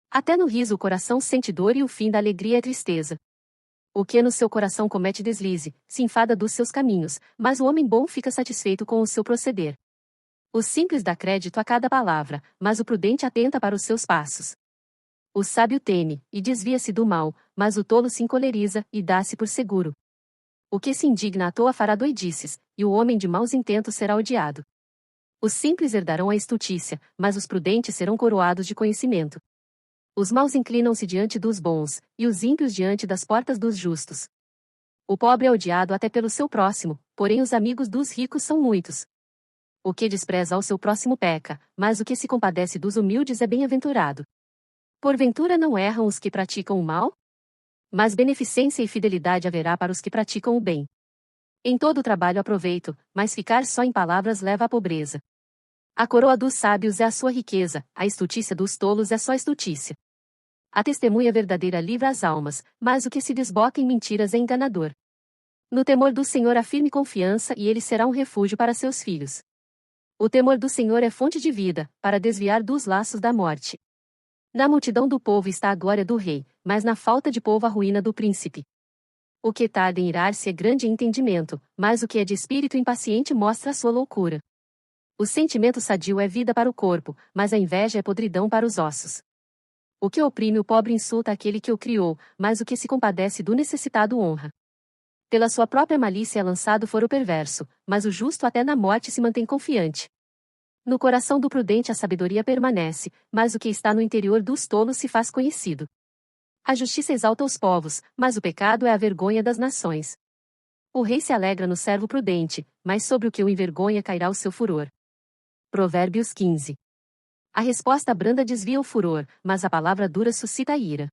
Até no riso o coração sente dor e o fim da alegria é tristeza. O que no seu coração comete deslize, se enfada dos seus caminhos, mas o homem bom fica satisfeito com o seu proceder. O simples dá crédito a cada palavra, mas o prudente atenta para os seus passos. O sábio teme, e desvia-se do mal, mas o tolo se encoleriza, e dá-se por seguro. O que se indigna à toa fará doidices, e o homem de maus intentos será odiado. Os simples herdarão a estultícia, mas os prudentes serão coroados de conhecimento. Os maus inclinam-se diante dos bons, e os ímpios diante das portas dos justos. O pobre é odiado até pelo seu próximo, porém os amigos dos ricos são muitos. O que despreza ao seu próximo peca, mas o que se compadece dos humildes é bem-aventurado. Porventura não erram os que praticam o mal? Mas beneficência e fidelidade haverá para os que praticam o bem. Em todo o trabalho há proveito, mas ficar só em palavras leva à pobreza. A coroa dos sábios é a sua riqueza, a estultícia dos tolos é só estultícia. A testemunha verdadeira livra as almas, mas o que se desboca em mentiras é enganador. No temor do Senhor há firme confiança e ele será um refúgio para seus filhos. O temor do Senhor é fonte de vida, para desviar dos laços da morte. Na multidão do povo está a glória do rei, mas na falta de povo a ruína do príncipe. O que tarda em irar-se é grande em entendimento, mas o que é de espírito impaciente mostra a sua loucura. O sentimento sadio é vida para o corpo, mas a inveja é podridão para os ossos. O que oprime o pobre insulta aquele que o criou, mas o que se compadece do necessitado honra. Pela sua própria malícia é lançado fora o perverso, mas o justo até na morte se mantém confiante. No coração do prudente a sabedoria permanece, mas o que está no interior dos tolos se faz conhecido. A justiça exalta os povos, mas o pecado é a vergonha das nações. O rei se alegra no servo prudente, mas sobre o que o envergonha cairá o seu furor. Provérbios 15. A resposta branda desvia o furor, mas a palavra dura suscita a ira.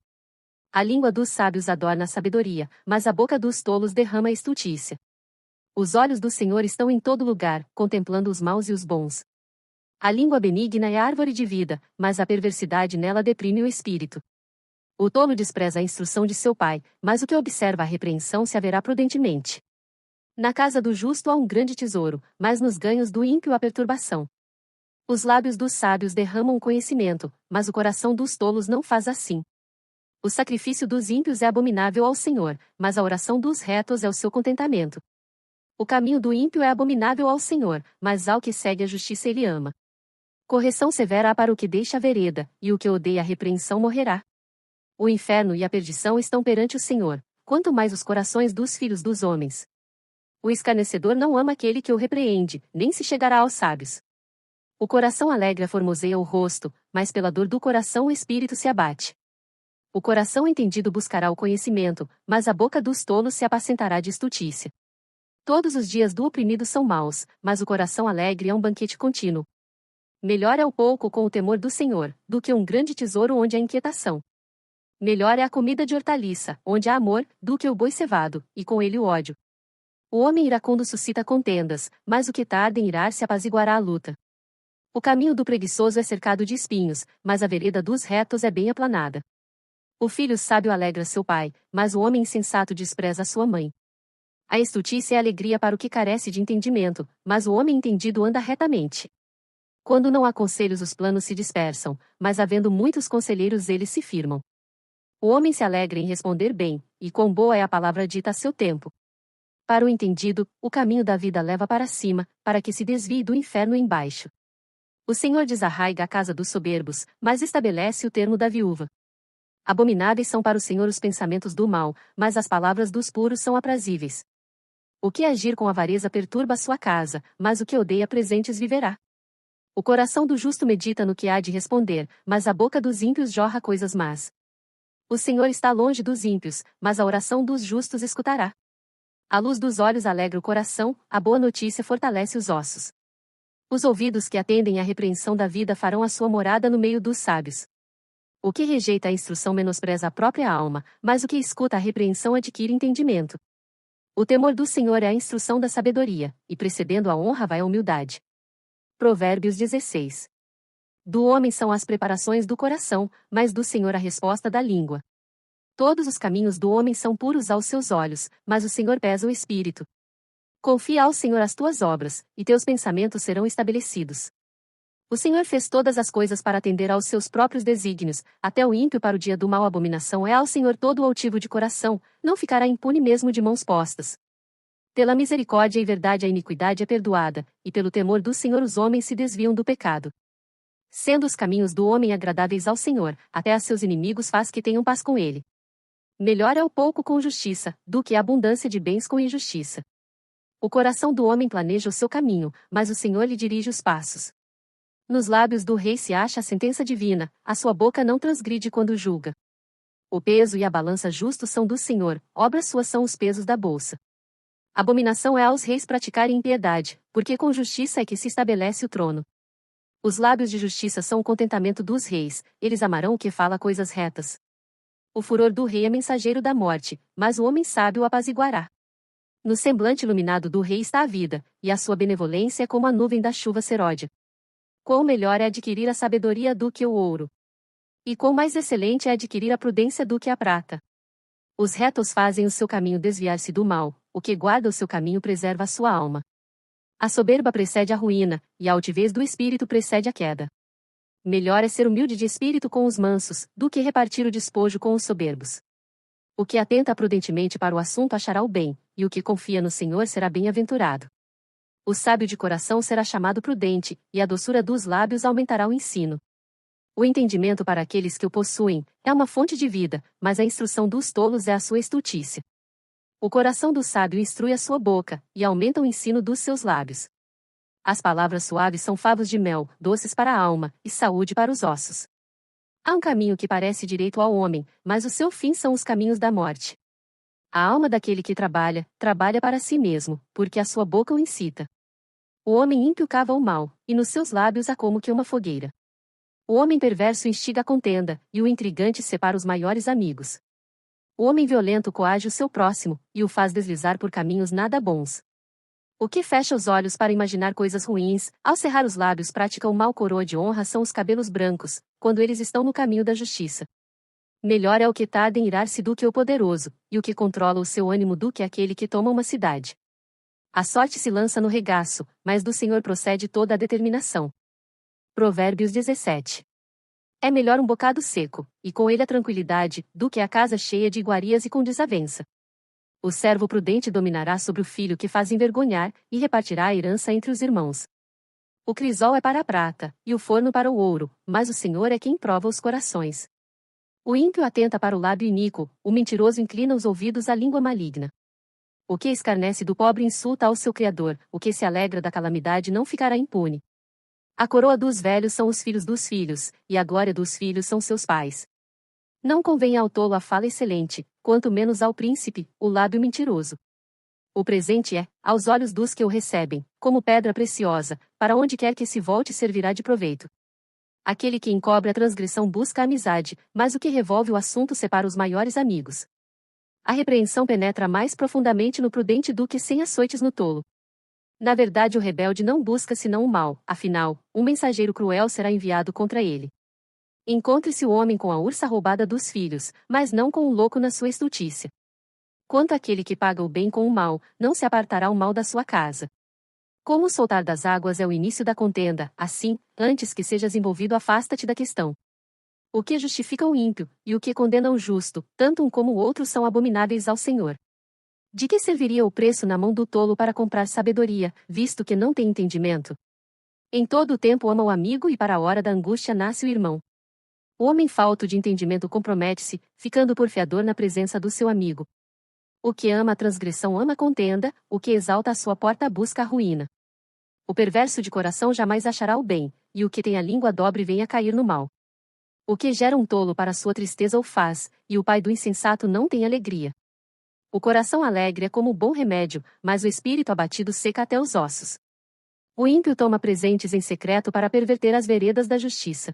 A língua dos sábios adorna a sabedoria, mas a boca dos tolos derrama a estultícia. Os olhos do Senhor estão em todo lugar, contemplando os maus e os bons. A língua benigna é árvore de vida, mas a perversidade nela deprime o espírito. O tolo despreza a instrução de seu pai, mas o que observa a repreensão se haverá prudentemente. Na casa do justo há um grande tesouro, mas nos ganhos do ímpio há perturbação. Os lábios dos sábios derramam o conhecimento, mas o coração dos tolos não faz assim. O sacrifício dos ímpios é abominável ao Senhor, mas a oração dos retos é o seu contentamento. O caminho do ímpio é abominável ao Senhor, mas ao que segue a justiça ele ama. Correção severa há para o que deixa a vereda, e o que odeia a repreensão morrerá. O inferno e a perdição estão perante o Senhor, quanto mais os corações dos filhos dos homens. O escarnecedor não ama aquele que o repreende, nem se chegará aos sábios. O coração alegre formoseia o rosto, mas pela dor do coração o espírito se abate. O coração entendido buscará o conhecimento, mas a boca dos tolos se apacentará de estultícia. Todos os dias do oprimido são maus, mas o coração alegre é um banquete contínuo. Melhor é o pouco com o temor do Senhor, do que um grande tesouro onde há inquietação. Melhor é a comida de hortaliça, onde há amor, do que o boi cevado, e com ele o ódio. O homem iracundo suscita contendas, mas o que tarda em irar-se apaziguará a luta. O caminho do preguiçoso é cercado de espinhos, mas a vereda dos retos é bem aplanada. O filho sábio alegra seu pai, mas o homem insensato despreza sua mãe. A estultícia é alegria para o que carece de entendimento, mas o homem entendido anda retamente. Quando não há conselhos os planos se dispersam, mas havendo muitos conselheiros eles se firmam. O homem se alegra em responder bem, e quão boa é a palavra dita a seu tempo. Para o entendido, o caminho da vida leva para cima, para que se desvie do inferno embaixo. O Senhor desarraiga a casa dos soberbos, mas estabelece o termo da viúva. Abomináveis são para o Senhor os pensamentos do mal, mas as palavras dos puros são aprazíveis. O que agir com avareza perturba a sua casa, mas o que odeia presentes viverá. O coração do justo medita no que há de responder, mas a boca dos ímpios jorra coisas más. O Senhor está longe dos ímpios, mas a oração dos justos escutará. A luz dos olhos alegra o coração, a boa notícia fortalece os ossos. Os ouvidos que atendem à repreensão da vida farão a sua morada no meio dos sábios. O que rejeita a instrução menospreza a própria alma, mas o que escuta a repreensão adquire entendimento. O temor do Senhor é a instrução da sabedoria, e precedendo a honra vai a humildade. Provérbios 16. Do homem são as preparações do coração, mas do Senhor a resposta da língua. Todos os caminhos do homem são puros aos seus olhos, mas o Senhor pesa o espírito. Confia ao Senhor as tuas obras, e teus pensamentos serão estabelecidos. O Senhor fez todas as coisas para atender aos seus próprios desígnios, até o ímpio para o dia do mal. Abominação é ao Senhor todo o altivo de coração, não ficará impune mesmo de mãos postas. Pela misericórdia e verdade a iniquidade é perdoada, e pelo temor do Senhor os homens se desviam do pecado. Sendo os caminhos do homem agradáveis ao Senhor, até a seus inimigos faz que tenham paz com ele. Melhor é o pouco com justiça, do que a abundância de bens com injustiça. O coração do homem planeja o seu caminho, mas o Senhor lhe dirige os passos. Nos lábios do rei se acha a sentença divina, a sua boca não transgride quando julga. O peso e a balança justos são do Senhor, obras suas são os pesos da bolsa. Abominação é aos reis praticarem impiedade, porque com justiça é que se estabelece o trono. Os lábios de justiça são o contentamento dos reis, eles amarão o que fala coisas retas. O furor do rei é mensageiro da morte, mas o homem sábio o apaziguará. No semblante iluminado do rei está a vida, e a sua benevolência é como a nuvem da chuva seródia. Quão melhor é adquirir a sabedoria do que o ouro. E quão mais excelente é adquirir a prudência do que a prata. Os retos fazem o seu caminho desviar-se do mal, o que guarda o seu caminho preserva a sua alma. A soberba precede a ruína, e a altivez do espírito precede a queda. Melhor é ser humilde de espírito com os mansos, do que repartir o despojo com os soberbos. O que atenta prudentemente para o assunto achará o bem, e o que confia no Senhor será bem-aventurado. O sábio de coração será chamado prudente, e a doçura dos lábios aumentará o ensino. O entendimento para aqueles que o possuem é uma fonte de vida, mas a instrução dos tolos é a sua estultícia. O coração do sábio instrui a sua boca, e aumenta o ensino dos seus lábios. As palavras suaves são favos de mel, doces para a alma, e saúde para os ossos. Há um caminho que parece direito ao homem, mas o seu fim são os caminhos da morte. A alma daquele que trabalha, trabalha para si mesmo, porque a sua boca o incita. O homem ímpio cava o mal, e nos seus lábios há como que uma fogueira. O homem perverso instiga a contenda, e o intrigante separa os maiores amigos. O homem violento coage o seu próximo, e o faz deslizar por caminhos nada bons. O que fecha os olhos para imaginar coisas ruins, ao cerrar os lábios pratica o mal. Coroa de honra são os cabelos brancos, quando eles estão no caminho da justiça. Melhor é o que tarda em irar-se do que o poderoso, e o que controla o seu ânimo do que aquele que toma uma cidade. A sorte se lança no regaço, mas do Senhor procede toda a determinação. Provérbios 17. É melhor um bocado seco, e com ele a tranquilidade, do que a casa cheia de iguarias e com desavença. O servo prudente dominará sobre o filho que faz envergonhar, e repartirá a herança entre os irmãos. O crisol é para a prata, e o forno para o ouro, mas o Senhor é quem prova os corações. O ímpio atenta para o lábio iníquo, o mentiroso inclina os ouvidos à língua maligna. O que escarnece do pobre insulta ao seu Criador, o que se alegra da calamidade não ficará impune. A coroa dos velhos são os filhos dos filhos, e a glória dos filhos são seus pais. Não convém ao tolo a fala excelente, quanto menos ao príncipe, o lábio mentiroso. O presente é, aos olhos dos que o recebem, como pedra preciosa, para onde quer que se volte servirá de proveito. Aquele que encobre a transgressão busca a amizade, mas o que revolve o assunto separa os maiores amigos. A repreensão penetra mais profundamente no prudente do que 100 açoites no tolo. Na verdade, o rebelde não busca senão o mal, afinal, um mensageiro cruel será enviado contra ele. Encontre-se o homem com a ursa roubada dos filhos, mas não com o louco na sua estultícia. Quanto àquele que paga o bem com o mal, não se apartará o mal da sua casa. Como o soltar das águas é o início da contenda, assim, antes que sejas envolvido, afasta-te da questão. O que justifica o ímpio, e o que condena o justo, tanto um como o outro são abomináveis ao Senhor. De que serviria o preço na mão do tolo para comprar sabedoria, visto que não tem entendimento? Em todo o tempo ama o amigo e para a hora da angústia nasce o irmão. O homem falto de entendimento compromete-se, ficando por fiador na presença do seu amigo. O que ama a transgressão ama a contenda, o que exalta a sua porta busca a ruína. O perverso de coração jamais achará o bem, e o que tem a língua dobre vem a cair no mal. O que gera um tolo para sua tristeza o faz, e o pai do insensato não tem alegria. O coração alegre é como o bom remédio, mas o espírito abatido seca até os ossos. O ímpio toma presentes em secreto para perverter as veredas da justiça.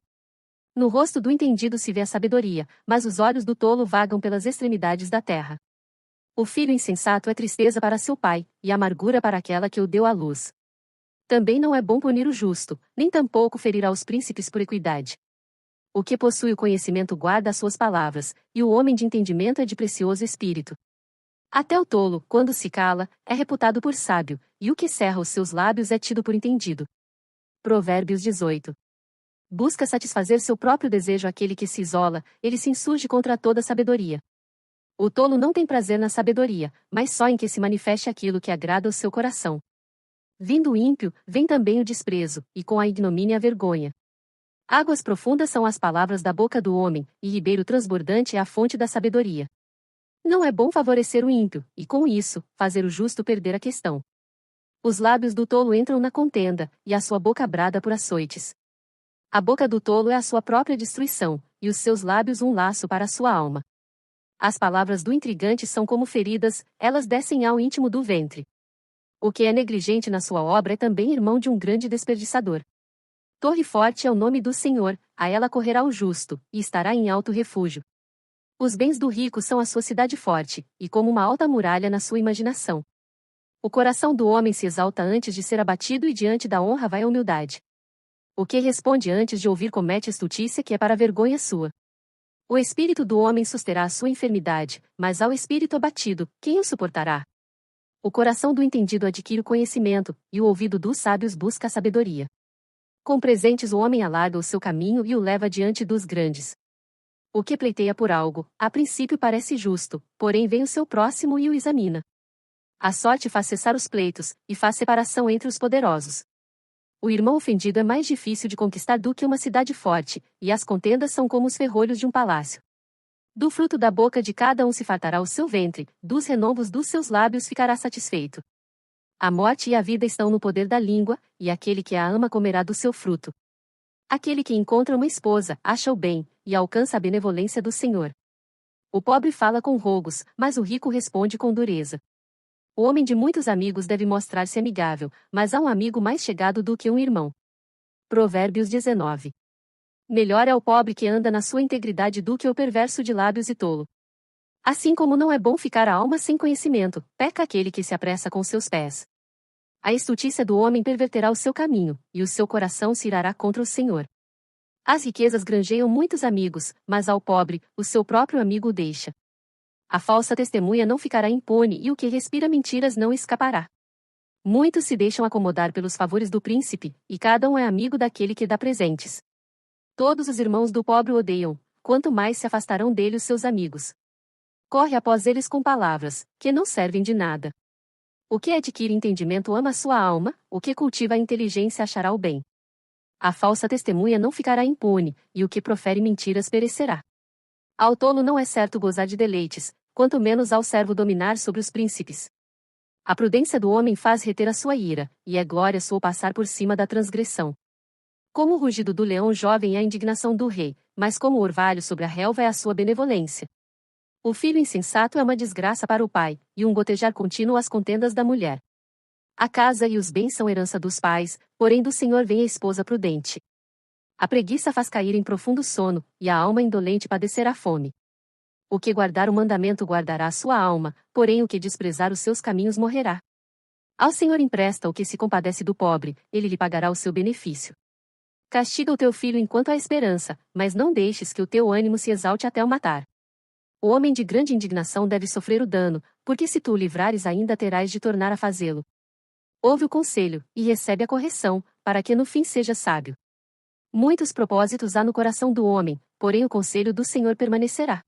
No rosto do entendido se vê a sabedoria, mas os olhos do tolo vagam pelas extremidades da terra. O filho insensato é tristeza para seu pai, e amargura para aquela que o deu à luz. Também não é bom punir o justo, nem tampouco ferir aos príncipes por equidade. O que possui o conhecimento guarda as suas palavras, e o homem de entendimento é de precioso espírito. Até o tolo, quando se cala, é reputado por sábio, e o que cerra os seus lábios é tido por entendido. Provérbios 18. Busca satisfazer seu próprio desejo aquele que se isola, ele se insurge contra toda sabedoria. O tolo não tem prazer na sabedoria, mas só em que se manifeste aquilo que agrada ao seu coração. Vindo o ímpio, vem também o desprezo, e com a ignomínia a vergonha. Águas profundas são as palavras da boca do homem, e ribeiro transbordante é a fonte da sabedoria. Não é bom favorecer o ímpio, e com isso, fazer o justo perder a questão. Os lábios do tolo entram na contenda, e a sua boca brada por açoites. A boca do tolo é a sua própria destruição, e os seus lábios um laço para a sua alma. As palavras do intrigante são como feridas, elas descem ao íntimo do ventre. O que é negligente na sua obra é também irmão de um grande desperdiçador. Torre forte é o nome do Senhor, a ela correrá o justo, e estará em alto refúgio. Os bens do rico são a sua cidade forte, e como uma alta muralha na sua imaginação. O coração do homem se exalta antes de ser abatido e diante da honra vai a humildade. O que responde antes de ouvir comete estultícia que é para vergonha sua. O espírito do homem susterá a sua enfermidade, mas ao espírito abatido, quem o suportará? O coração do entendido adquire o conhecimento, e o ouvido dos sábios busca a sabedoria. Com presentes o homem alarga o seu caminho e o leva diante dos grandes. O que pleiteia por algo, a princípio parece justo, porém vem o seu próximo e o examina. A sorte faz cessar os pleitos, e faz separação entre os poderosos. O irmão ofendido é mais difícil de conquistar do que uma cidade forte, e as contendas são como os ferrolhos de um palácio. Do fruto da boca de cada um se fartará o seu ventre, dos renovos dos seus lábios ficará satisfeito. A morte e a vida estão no poder da língua, e aquele que a ama comerá do seu fruto. Aquele que encontra uma esposa, acha o bem, e alcança a benevolência do Senhor. O pobre fala com rogos, mas o rico responde com dureza. O homem de muitos amigos deve mostrar-se amigável, mas há um amigo mais chegado do que um irmão. Provérbios 19. Melhor é o pobre que anda na sua integridade do que o perverso de lábios e tolo. Assim como não é bom ficar a alma sem conhecimento, peca aquele que se apressa com seus pés. A estultícia do homem perverterá o seu caminho, e o seu coração se irará contra o Senhor. As riquezas granjeiam muitos amigos, mas ao pobre, o seu próprio amigo o deixa. A falsa testemunha não ficará impune e o que respira mentiras não escapará. Muitos se deixam acomodar pelos favores do príncipe, e cada um é amigo daquele que dá presentes. Todos os irmãos do pobre o odeiam, quanto mais se afastarão dele os seus amigos. Corre após eles com palavras, que não servem de nada. O que adquire entendimento ama a sua alma, o que cultiva a inteligência achará o bem. A falsa testemunha não ficará impune, e o que profere mentiras perecerá. Ao tolo não é certo gozar de deleites, quanto menos ao servo dominar sobre os príncipes. A prudência do homem faz reter a sua ira, e é glória sua passar por cima da transgressão. Como o rugido do leão jovem é a indignação do rei, mas como o orvalho sobre a relva é a sua benevolência. O filho insensato é uma desgraça para o pai, e um gotejar contínuo às contendas da mulher. A casa e os bens são herança dos pais, porém do Senhor vem a esposa prudente. A preguiça faz cair em profundo sono, e a alma indolente padecerá fome. O que guardar o mandamento guardará a sua alma, porém o que desprezar os seus caminhos morrerá. Ao Senhor empresta o que se compadece do pobre, ele lhe pagará o seu benefício. Castiga o teu filho enquanto há esperança, mas não deixes que o teu ânimo se exalte até o matar. O homem de grande indignação deve sofrer o dano, porque se tu o livrares ainda terás de tornar a fazê-lo. Ouve o conselho, e recebe a correção, para que no fim seja sábio. Muitos propósitos há no coração do homem, porém o conselho do Senhor permanecerá.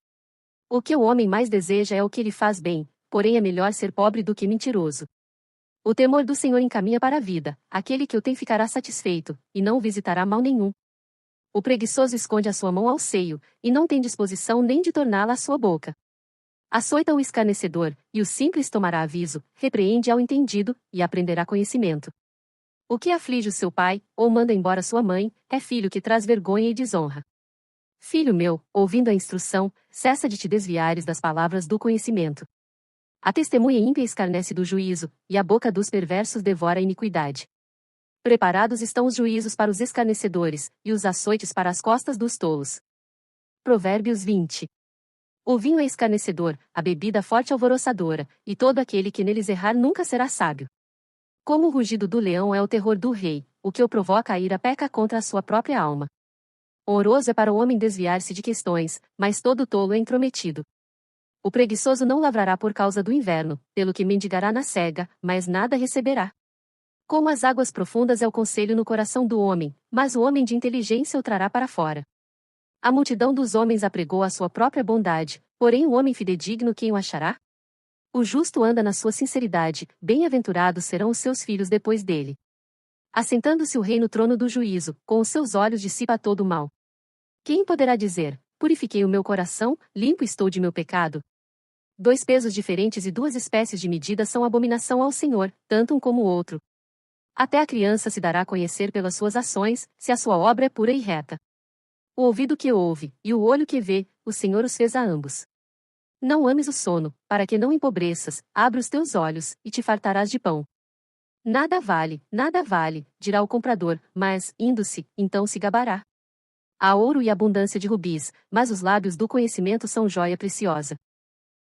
O que o homem mais deseja é o que lhe faz bem, porém é melhor ser pobre do que mentiroso. O temor do Senhor encaminha para a vida, aquele que o tem ficará satisfeito, e não o visitará mal nenhum. O preguiçoso esconde a sua mão ao seio, e não tem disposição nem de torná-la à sua boca. Açoita o escarnecedor, e o simples tomará aviso, repreende ao entendido, e aprenderá conhecimento. O que aflige o seu pai, ou manda embora sua mãe, é filho que traz vergonha e desonra. Filho meu, ouvindo a instrução, cessa de te desviares das palavras do conhecimento. A testemunha ímpia escarnece do juízo, e a boca dos perversos devora a iniquidade. Preparados estão os juízos para os escarnecedores, e os açoites para as costas dos tolos. Provérbios 20. O vinho é escarnecedor, a bebida forte alvoroçadora, e todo aquele que neles errar nunca será sábio. Como o rugido do leão é o terror do rei, o que o provoca a ira peca contra a sua própria alma. Honroso é para o homem desviar-se de questões, mas todo tolo é intrometido. O preguiçoso não lavrará por causa do inverno, pelo que mendigará na cega, mas nada receberá. Como as águas profundas é o conselho no coração do homem, mas o homem de inteligência o trará para fora. A multidão dos homens apregou a sua própria bondade, porém o homem fidedigno quem o achará? O justo anda na sua sinceridade, bem-aventurados serão os seus filhos depois dele. Assentando-se o rei no trono do juízo, com os seus olhos dissipa todo o mal. Quem poderá dizer, purifiquei o meu coração, limpo estou de meu pecado? 2 pesos diferentes e 2 espécies de medida são abominação ao Senhor, tanto um como o outro. Até a criança se dará a conhecer pelas suas ações, se a sua obra é pura e reta. O ouvido que ouve, e o olho que vê, o Senhor os fez a ambos. Não ames o sono, para que não empobreças, abre os teus olhos, e te fartarás de pão. Nada vale, dirá o comprador, mas, indo-se, então se gabará. Há ouro e abundância de rubis, mas os lábios do conhecimento são joia preciosa.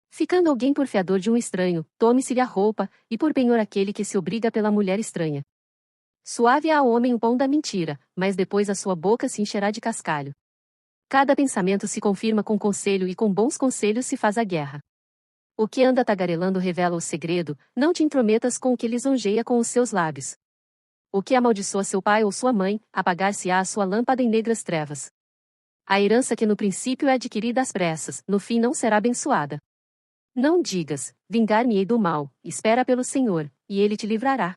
Ficando alguém por fiador de um estranho, tome-se-lhe a roupa, e por penhor aquele que se obriga pela mulher estranha. Suave é ao homem o pão da mentira, mas depois a sua boca se encherá de cascalho. Cada pensamento se confirma com conselho e com bons conselhos se faz a guerra. O que anda tagarelando revela o segredo, não te intrometas com o que lisonjeia com os seus lábios. O que amaldiçoa seu pai ou sua mãe, apagar-se-á a sua lâmpada em negras trevas. A herança que no princípio é adquirida às pressas, no fim não será abençoada. Não digas, vingar-me-ei do mal, espera pelo Senhor, e ele te livrará.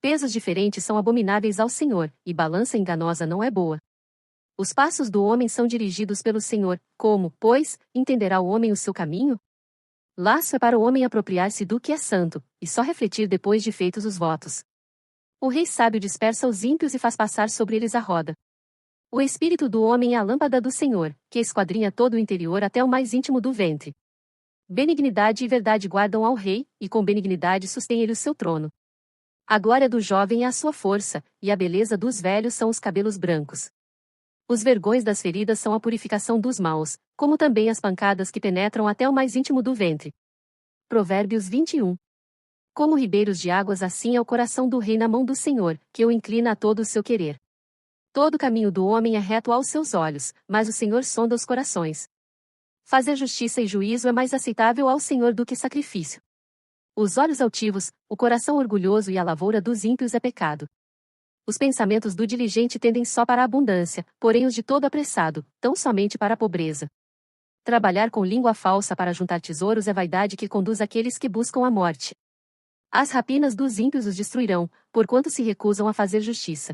Pesos diferentes são abomináveis ao Senhor, e balança enganosa não é boa. Os passos do homem são dirigidos pelo Senhor, como, pois, entenderá o homem o seu caminho? Laço é para o homem apropriar-se do que é santo, e só refletir depois de feitos os votos. O rei sábio dispersa os ímpios e faz passar sobre eles a roda. O espírito do homem é a lâmpada do Senhor, que esquadrinha todo o interior até o mais íntimo do ventre. Benignidade e verdade guardam ao rei, e com benignidade sustém ele o seu trono. A glória do jovem é a sua força, e a beleza dos velhos são os cabelos brancos. Os vergões das feridas são a purificação dos maus, como também as pancadas que penetram até o mais íntimo do ventre. Provérbios 21. Como ribeiros de águas assim é o coração do rei na mão do Senhor, que o inclina a todo o seu querer. Todo caminho do homem é reto aos seus olhos, mas o Senhor sonda os corações. Fazer justiça e juízo é mais aceitável ao Senhor do que sacrifício. Os olhos altivos, o coração orgulhoso e a lavoura dos ímpios é pecado. Os pensamentos do diligente tendem só para a abundância, porém os de todo apressado, tão somente para a pobreza. Trabalhar com língua falsa para juntar tesouros é vaidade que conduz aqueles que buscam a morte. As rapinas dos ímpios os destruirão, porquanto se recusam a fazer justiça.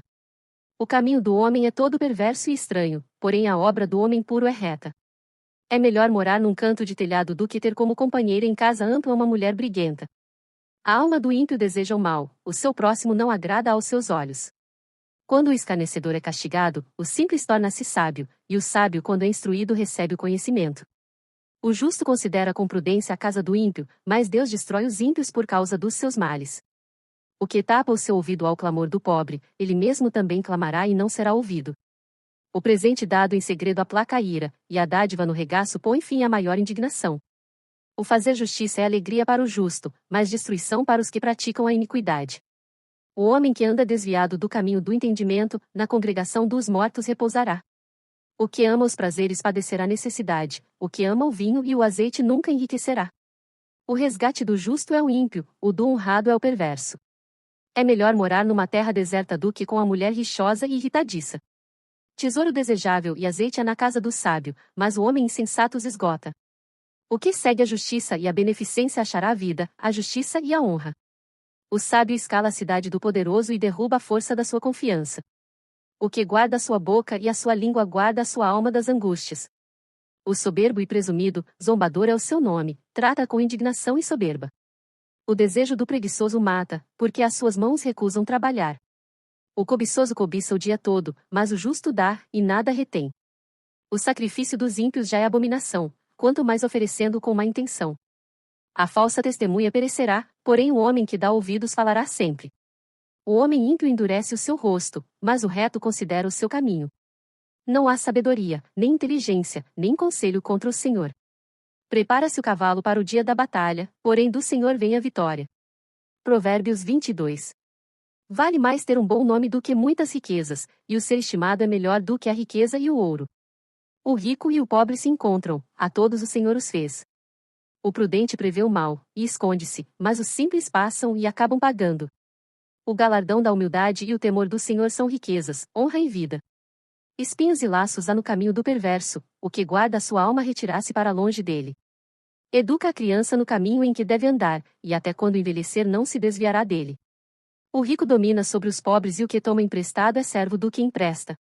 O caminho do homem é todo perverso e estranho, porém a obra do homem puro é reta. É melhor morar num canto de telhado do que ter como companheira em casa ampla uma mulher briguenta. A alma do ímpio deseja o mal, o seu próximo não agrada aos seus olhos. Quando o escarnecedor é castigado, o simples torna-se sábio, e o sábio, quando é instruído, recebe o conhecimento. O justo considera com prudência a casa do ímpio, mas Deus destrói os ímpios por causa dos seus males. O que tapa o seu ouvido ao clamor do pobre, ele mesmo também clamará e não será ouvido. O presente dado em segredo aplaca a ira, e a dádiva no regaço põe fim à maior indignação. O fazer justiça é alegria para o justo, mas destruição para os que praticam a iniquidade. O homem que anda desviado do caminho do entendimento, na congregação dos mortos repousará. O que ama os prazeres padecerá necessidade, o que ama o vinho e o azeite nunca enriquecerá. O resgate do justo é o ímpio, o do honrado é o perverso. É melhor morar numa terra deserta do que com a mulher rixosa e irritadiça. Tesouro desejável e azeite há na casa do sábio, mas o homem insensato os esgota. O que segue a justiça e a beneficência achará a vida, a justiça e a honra. O sábio escala a cidade do poderoso e derruba a força da sua confiança. O que guarda a sua boca e a sua língua guarda a sua alma das angústias. O soberbo e presumido, zombador é o seu nome, trata com indignação e soberba. O desejo do preguiçoso mata, porque as suas mãos recusam trabalhar. O cobiçoso cobiça o dia todo, mas o justo dá, e nada retém. O sacrifício dos ímpios já é abominação, quanto mais oferecendo com má intenção. A falsa testemunha perecerá, porém o homem que dá ouvidos falará sempre. O homem ímpio endurece o seu rosto, mas o reto considera o seu caminho. Não há sabedoria, nem inteligência, nem conselho contra o Senhor. Prepara-se o cavalo para o dia da batalha, porém do Senhor vem a vitória. Provérbios 22. Vale mais ter um bom nome do que muitas riquezas, e o ser estimado é melhor do que a riqueza e o ouro. O rico e o pobre se encontram, a todos o Senhor os fez. O prudente prevê o mal, e esconde-se, mas os simples passam e acabam pagando. O galardão da humildade e o temor do Senhor são riquezas, honra e vida. Espinhos e laços há no caminho do perverso, o que guarda a sua alma retirar-se para longe dele. Educa a criança no caminho em que deve andar, e até quando envelhecer não se desviará dele. O rico domina sobre os pobres e o que toma emprestado é servo do que empresta.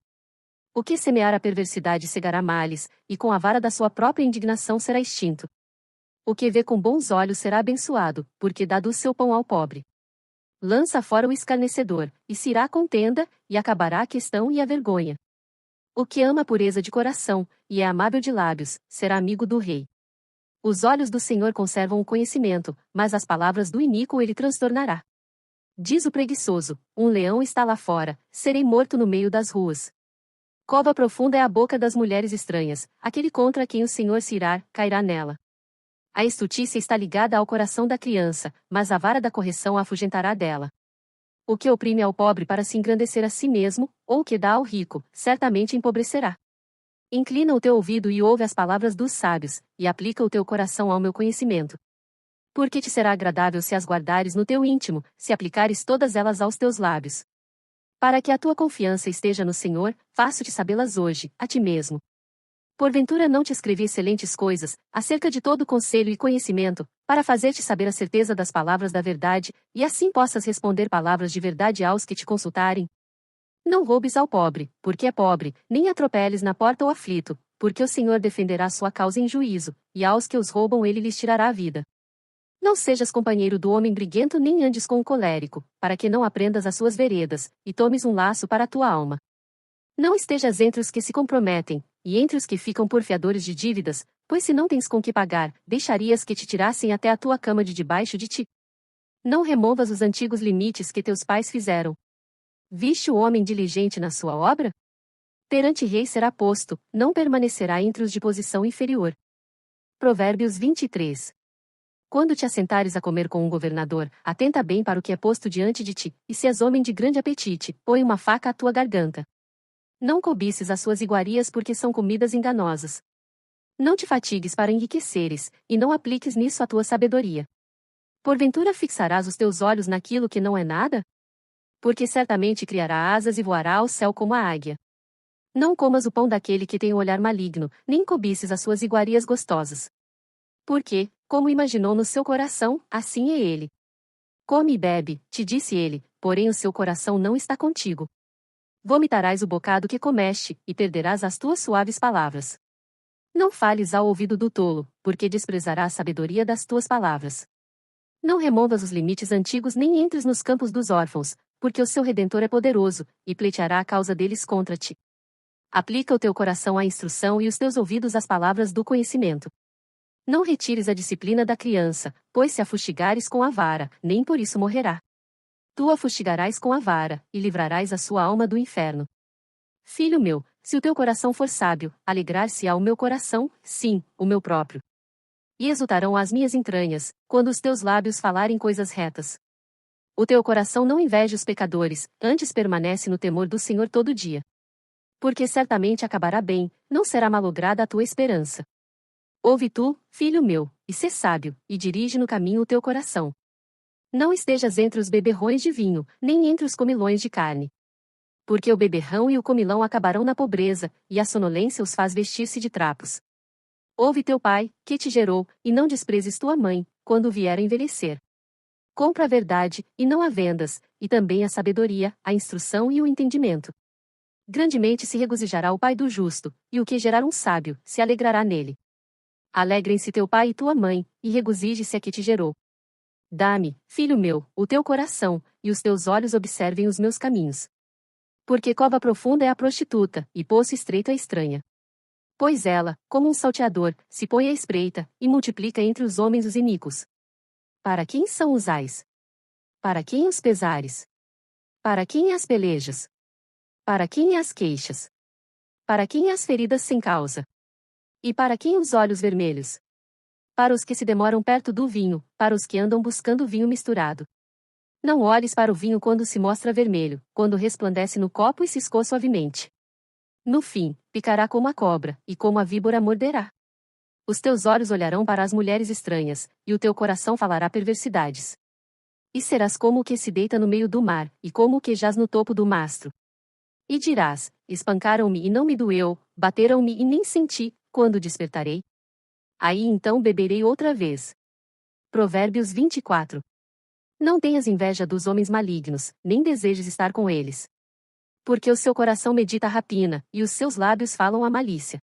O que semear a perversidade cegará males, e com a vara da sua própria indignação será extinto. O que vê com bons olhos será abençoado, porque dá do seu pão ao pobre. Lança fora o escarnecedor, e se irá a contenda, e acabará a questão e a vergonha. O que ama a pureza de coração, e é amável de lábios, será amigo do rei. Os olhos do Senhor conservam o conhecimento, mas as palavras do iníquo ele transtornará. Diz o preguiçoso: um leão está lá fora, serei morto no meio das ruas. Cova profunda é a boca das mulheres estranhas, aquele contra quem o Senhor se irá, cairá nela. A estultícia está ligada ao coração da criança, mas a vara da correção a afugentará dela. O que oprime ao pobre para se engrandecer a si mesmo, ou o que dá ao rico, certamente empobrecerá. Inclina o teu ouvido e ouve as palavras dos sábios, e aplica o teu coração ao meu conhecimento. Porque te será agradável se as guardares no teu íntimo, se aplicares todas elas aos teus lábios. Para que a tua confiança esteja no Senhor, faço-te sabê-las hoje, a ti mesmo. Porventura não te escrevi excelentes coisas, acerca de todo conselho e conhecimento, para fazer-te saber a certeza das palavras da verdade, e assim possas responder palavras de verdade aos que te consultarem? Não roubes ao pobre, porque é pobre, nem atropeles na porta o aflito, porque o Senhor defenderá sua causa em juízo, e aos que os roubam ele lhes tirará a vida. Não sejas companheiro do homem briguento nem andes com o colérico, para que não aprendas as suas veredas, e tomes um laço para a tua alma. Não estejas entre os que se comprometem, e entre os que ficam por fiadores de dívidas, pois se não tens com que pagar, deixarias que te tirassem até a tua cama de debaixo de ti? Não removas os antigos limites que teus pais fizeram. Viste o homem diligente na sua obra? Perante rei será posto, não permanecerá entre os de posição inferior. Provérbios 23. Quando te assentares a comer com um governador, atenta bem para o que é posto diante de ti, e se és homem de grande apetite, põe uma faca à tua garganta. Não cobices as suas iguarias porque são comidas enganosas. Não te fatigues para enriqueceres, e não apliques nisso a tua sabedoria. Porventura fixarás os teus olhos naquilo que não é nada? Porque certamente criará asas e voará ao céu como a águia. Não comas o pão daquele que tem um olhar maligno, nem cobices as suas iguarias gostosas. Porque, como imaginou no seu coração, assim é ele. Come e bebe, te disse ele, porém o seu coração não está contigo. Vomitarás o bocado que comeste, e perderás as tuas suaves palavras. Não fales ao ouvido do tolo, porque desprezará a sabedoria das tuas palavras. Não removas os limites antigos nem entres nos campos dos órfãos, porque o seu Redentor é poderoso, e pleiteará a causa deles contra ti. Aplica o teu coração à instrução e os teus ouvidos às palavras do conhecimento. Não retires a disciplina da criança, pois se a fustigares com a vara, nem por isso morrerá. Tu a fustigarás com a vara, e livrarás a sua alma do inferno. Filho meu, se o teu coração for sábio, alegrar-se-á o meu coração, sim, o meu próprio. E exultarão as minhas entranhas, quando os teus lábios falarem coisas retas. O teu coração não inveja os pecadores, antes permanece no temor do Senhor todo dia. Porque certamente acabará bem, não será malograda a tua esperança. Ouve tu, filho meu, e sê sábio, e dirige no caminho o teu coração. Não estejas entre os beberrões de vinho, nem entre os comilões de carne. Porque o beberrão e o comilão acabarão na pobreza, e a sonolência os faz vestir-se de trapos. Ouve teu pai, que te gerou, e não desprezes tua mãe, quando vier a envelhecer. Compra a verdade, e não a vendas, e também a sabedoria, a instrução e o entendimento. Grandemente se regozijará o pai do justo, e o que gerar um sábio, se alegrará nele. Alegrem-se teu pai e tua mãe, e regozije-se a que te gerou. Dá-me, filho meu, o teu coração, e os teus olhos observem os meus caminhos. Porque cova profunda é a prostituta, e poço estreito a estranha. Pois ela, como um salteador, se põe à espreita, e multiplica entre os homens os iníquos. Para quem são os ais? Para quem os pesares? Para quem as pelejas? Para quem as queixas? Para quem as feridas sem causa? E para quem os olhos vermelhos? Para os que se demoram perto do vinho, para os que andam buscando vinho misturado. Não olhes para o vinho quando se mostra vermelho, quando resplandece no copo e se escoa suavemente. No fim, picará como a cobra, e como a víbora morderá. Os teus olhos olharão para as mulheres estranhas, e o teu coração falará perversidades. E serás como o que se deita no meio do mar, e como o que jaz no topo do mastro. E dirás: espancaram-me e não me doeu, bateram-me e nem senti, quando despertarei? Aí então beberei outra vez. Provérbios 24. Não tenhas inveja dos homens malignos, nem desejes estar com eles. Porque o seu coração medita a rapina, e os seus lábios falam a malícia.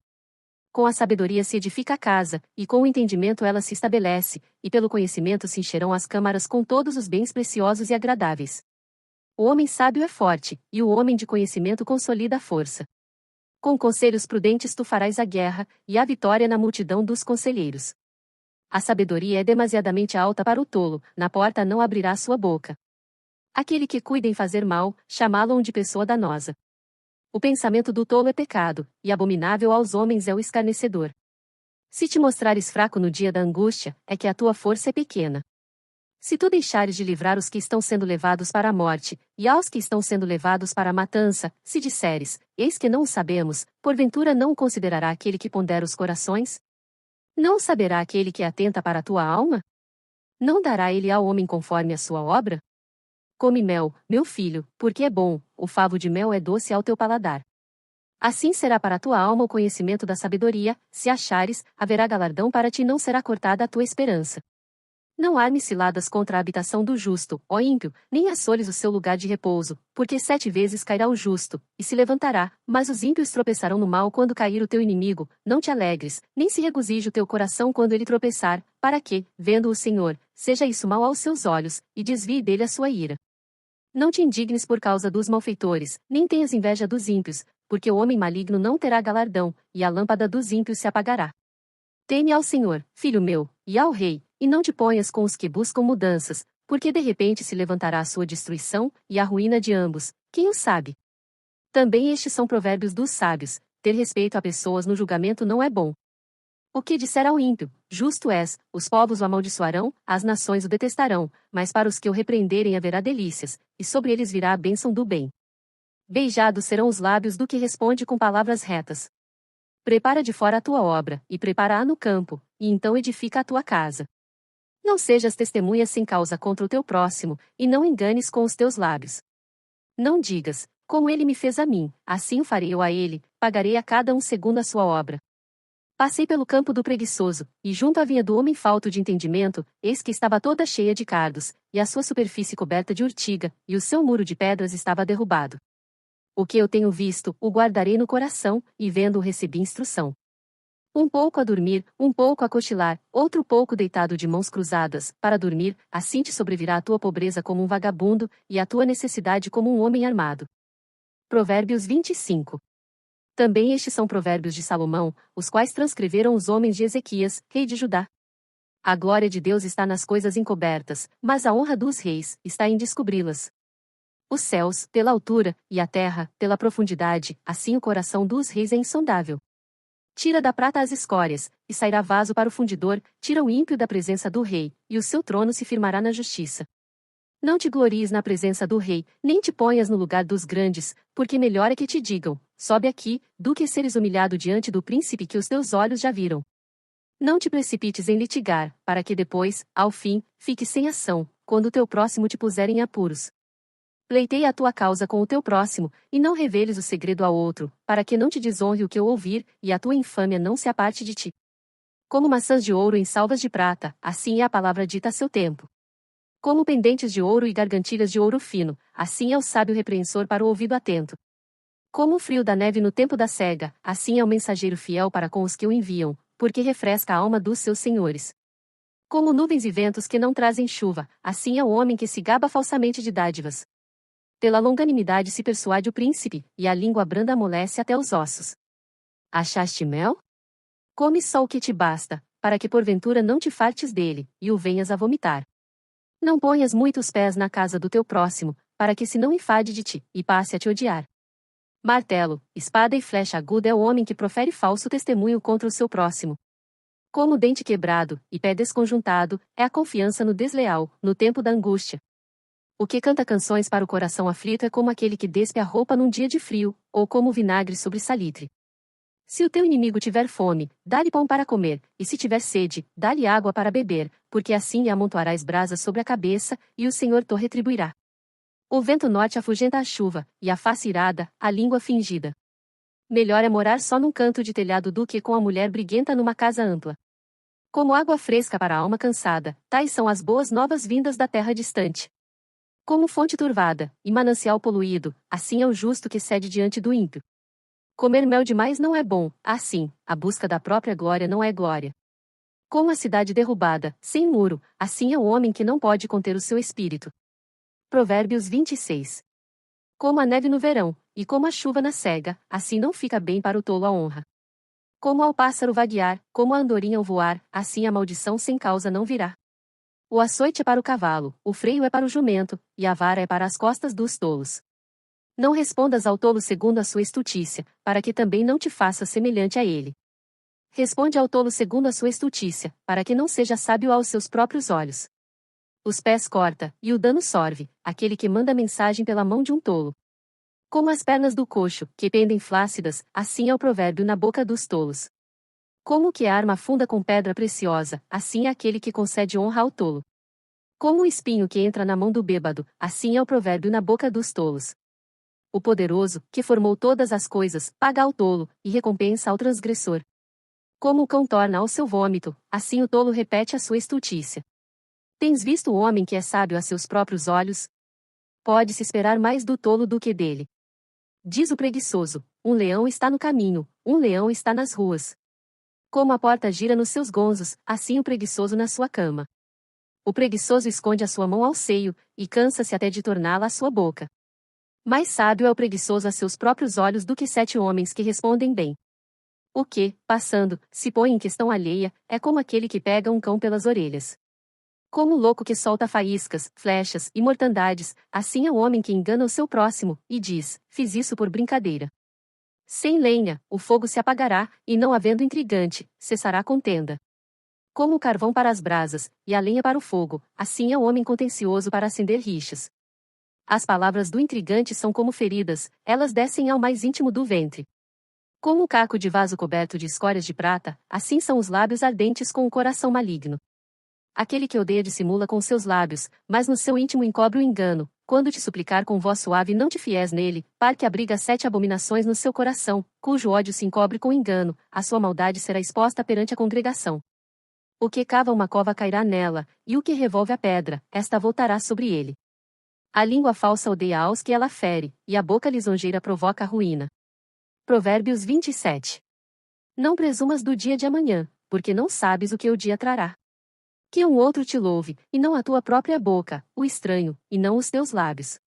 Com a sabedoria se edifica a casa, e com o entendimento ela se estabelece, e pelo conhecimento se encherão as câmaras com todos os bens preciosos e agradáveis. O homem sábio é forte, e o homem de conhecimento consolida a força. Com conselhos prudentes tu farás a guerra, e a vitória na multidão dos conselheiros. A sabedoria é demasiadamente alta para o tolo, na porta não abrirá sua boca. Aquele que cuida em fazer mal, chamá-lo de pessoa danosa. O pensamento do tolo é pecado, e abominável aos homens é o escarnecedor. Se te mostrares fraco no dia da angústia, é que a tua força é pequena. Se tu deixares de livrar os que estão sendo levados para a morte, e aos que estão sendo levados para a matança, se disseres, eis que não o sabemos, porventura não o considerará aquele que pondera os corações? Não o saberá aquele que atenta para a tua alma? Não dará ele ao homem conforme a sua obra? Come mel, meu filho, porque é bom, o favo de mel é doce ao teu paladar. Assim será para a tua alma o conhecimento da sabedoria, se achares, haverá galardão para ti e não será cortada a tua esperança. Não armes ciladas contra a habitação do justo, ó ímpio, nem assoles o seu lugar de repouso, porque 7 vezes cairá o justo, e se levantará, mas os ímpios tropeçarão no mal quando cair o teu inimigo. Não te alegres, nem se regozije o teu coração quando ele tropeçar, para que, vendo o Senhor, seja isso mal aos seus olhos, e desvie dele a sua ira. Não te indignes por causa dos malfeitores, nem tenhas inveja dos ímpios, porque o homem maligno não terá galardão, e a lâmpada dos ímpios se apagará. Teme ao Senhor, filho meu, e ao rei, e não te ponhas com os que buscam mudanças, porque de repente se levantará a sua destruição, e a ruína de ambos, quem o sabe? Também estes são provérbios dos sábios: ter respeito a pessoas no julgamento não é bom. O que disser ao ímpio, justo és, os povos o amaldiçoarão, as nações o detestarão, mas para os que o repreenderem haverá delícias, e sobre eles virá a bênção do bem. Beijados serão os lábios do que responde com palavras retas. Prepara de fora a tua obra, e prepara-a no campo, e então edifica a tua casa. Não sejas testemunha sem causa contra o teu próximo, e não enganes com os teus lábios. Não digas, como ele me fez a mim, assim o farei eu a ele, pagarei a cada um segundo a sua obra. Passei pelo campo do preguiçoso, e junto à vinha do homem falto de entendimento, eis que estava toda cheia de cardos, e a sua superfície coberta de urtiga, e o seu muro de pedras estava derrubado. O que eu tenho visto, o guardarei no coração, e vendo-o recebi instrução. Um pouco a dormir, um pouco a cochilar, outro pouco deitado de mãos cruzadas, para dormir, assim te sobrevirá a tua pobreza como um vagabundo, e a tua necessidade como um homem armado. Provérbios 25. Também estes são provérbios de Salomão, os quais transcreveram os homens de Ezequias, rei de Judá. A glória de Deus está nas coisas encobertas, mas a honra dos reis está em descobri-las. Os céus, pela altura, e a terra, pela profundidade, assim o coração dos reis é insondável. Tira da prata as escórias, e sairá vaso para o fundidor, tira o ímpio da presença do rei, e o seu trono se firmará na justiça. Não te glories na presença do rei, nem te ponhas no lugar dos grandes, porque melhor é que te digam, sobe aqui, do que seres humilhado diante do príncipe que os teus olhos já viram. Não te precipites em litigar, para que depois, ao fim, fiques sem ação, quando o teu próximo te puser em apuros. Pleiteia a tua causa com o teu próximo, e não reveles o segredo ao outro, para que não te desonre o que eu ouvir, e a tua infâmia não se aparte de ti. Como maçãs de ouro em salvas de prata, assim é a palavra dita a seu tempo. Como pendentes de ouro e gargantilhas de ouro fino, assim é o sábio repreensor para o ouvido atento. Como o frio da neve no tempo da cega, assim é o mensageiro fiel para com os que o enviam, porque refresca a alma dos seus senhores. Como nuvens e ventos que não trazem chuva, assim é o homem que se gaba falsamente de dádivas. Pela longanimidade se persuade o príncipe, e a língua branda amolece até os ossos. Achaste mel? Come só o que te basta, para que porventura não te fartes dele, e o venhas a vomitar. Não ponhas muitos pés na casa do teu próximo, para que se não enfade de ti, e passe a te odiar. Martelo, espada e flecha aguda é o homem que profere falso testemunho contra o seu próximo. Como dente quebrado, e pé desconjuntado, é a confiança no desleal, no tempo da angústia. O que canta canções para o coração aflito é como aquele que despe a roupa num dia de frio, ou como vinagre sobre salitre. Se o teu inimigo tiver fome, dá-lhe pão para comer, e se tiver sede, dá-lhe água para beber, porque assim lhe amontoarás brasas sobre a cabeça, e o Senhor te retribuirá. O vento norte afugenta a chuva, e a face irada, a língua fingida. Melhor é morar só num canto de telhado do que com a mulher briguenta numa casa ampla. Como água fresca para a alma cansada, tais são as boas novas vindas da terra distante. Como fonte turvada, e manancial poluído, assim é o justo que cede diante do ímpio. Comer mel demais não é bom, assim, a busca da própria glória não é glória. Como a cidade derrubada, sem muro, assim é o homem que não pode conter o seu espírito. Provérbios 26. Como a neve no verão, e como a chuva na cega, assim não fica bem para o tolo a honra. Como ao pássaro vaguear, como a andorinha ao voar, assim a maldição sem causa não virá. O açoite é para o cavalo, o freio é para o jumento, e a vara é para as costas dos tolos. Não respondas ao tolo segundo a sua estutícia, para que também não te faça semelhante a ele. Responde ao tolo segundo a sua estutícia, para que não seja sábio aos seus próprios olhos. Os pés corta, e o dano sorve, aquele que manda mensagem pela mão de um tolo. Como as pernas do coxo, que pendem flácidas, assim é o provérbio na boca dos tolos. Como o que arma funda com pedra preciosa, assim é aquele que concede honra ao tolo. Como o espinho que entra na mão do bêbado, assim é o provérbio na boca dos tolos. O poderoso, que formou todas as coisas, paga ao tolo, e recompensa ao transgressor. Como o cão torna ao seu vômito, assim o tolo repete a sua estultícia. Tens visto o homem que é sábio a seus próprios olhos? Pode-se esperar mais do tolo do que dele. Diz o preguiçoso: um leão está no caminho, um leão está nas ruas. Como a porta gira nos seus gonzos, assim o preguiçoso na sua cama. O preguiçoso esconde a sua mão ao seio, e cansa-se até de torná-la à sua boca. Mais sábio é o preguiçoso a seus próprios olhos do que 7 homens que respondem bem. O que, passando, se põe em questão alheia, é como aquele que pega um cão pelas orelhas. Como o louco que solta faíscas, flechas e mortandades, assim é o homem que engana o seu próximo, e diz: fiz isso por brincadeira. Sem lenha, o fogo se apagará, e não havendo intrigante, cessará a contenda. Como o carvão para as brasas, e a lenha para o fogo, assim é o homem contencioso para acender rixas. As palavras do intrigante são como feridas, elas descem ao mais íntimo do ventre. Como o caco de vaso coberto de escórias de prata, assim são os lábios ardentes com o coração maligno. Aquele que odeia dissimula com seus lábios, mas no seu íntimo encobre o engano. Quando te suplicar com voz suave não te fies nele, par que abriga 7 abominações no seu coração, cujo ódio se encobre com engano, a sua maldade será exposta perante a congregação. O que cava uma cova cairá nela, e o que revolve a pedra, esta voltará sobre ele. A língua falsa odeia aos que ela fere, e a boca lisonjeira provoca a ruína. Provérbios 27. Não presumas do dia de amanhã, porque não sabes o que o dia trará. Que um outro te louve, e não a tua própria boca, o estranho, e não os teus lábios.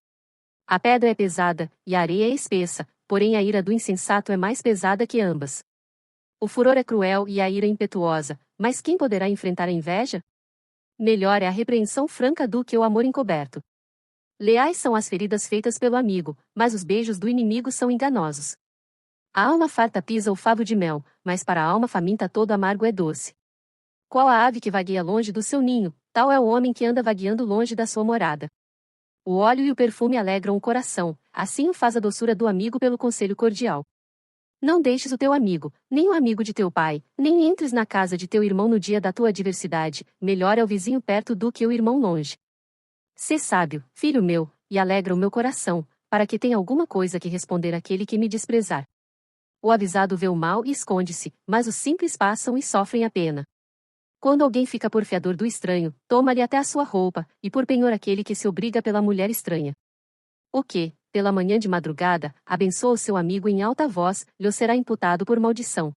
A pedra é pesada, e a areia é espessa, porém a ira do insensato é mais pesada que ambas. O furor é cruel e a ira impetuosa, mas quem poderá enfrentar a inveja? Melhor é a repreensão franca do que o amor encoberto. Leais são as feridas feitas pelo amigo, mas os beijos do inimigo são enganosos. A alma farta pisa o favo de mel, mas para a alma faminta todo amargo é doce. Qual a ave que vagueia longe do seu ninho, tal é o homem que anda vagueando longe da sua morada. O óleo e o perfume alegram o coração, assim o faz a doçura do amigo pelo conselho cordial. Não deixes o teu amigo, nem o amigo de teu pai, nem entres na casa de teu irmão no dia da tua adversidade, melhor é o vizinho perto do que o irmão longe. Sê sábio, filho meu, e alegra o meu coração, para que tenha alguma coisa que responder àquele que me desprezar. O avisado vê o mal e esconde-se, mas os simples passam e sofrem a pena. Quando alguém fica porfiador do estranho, toma-lhe até a sua roupa, e por penhor aquele que se obriga pela mulher estranha. O que, pela manhã de madrugada, abençoa o seu amigo em alta voz, lhe será imputado por maldição.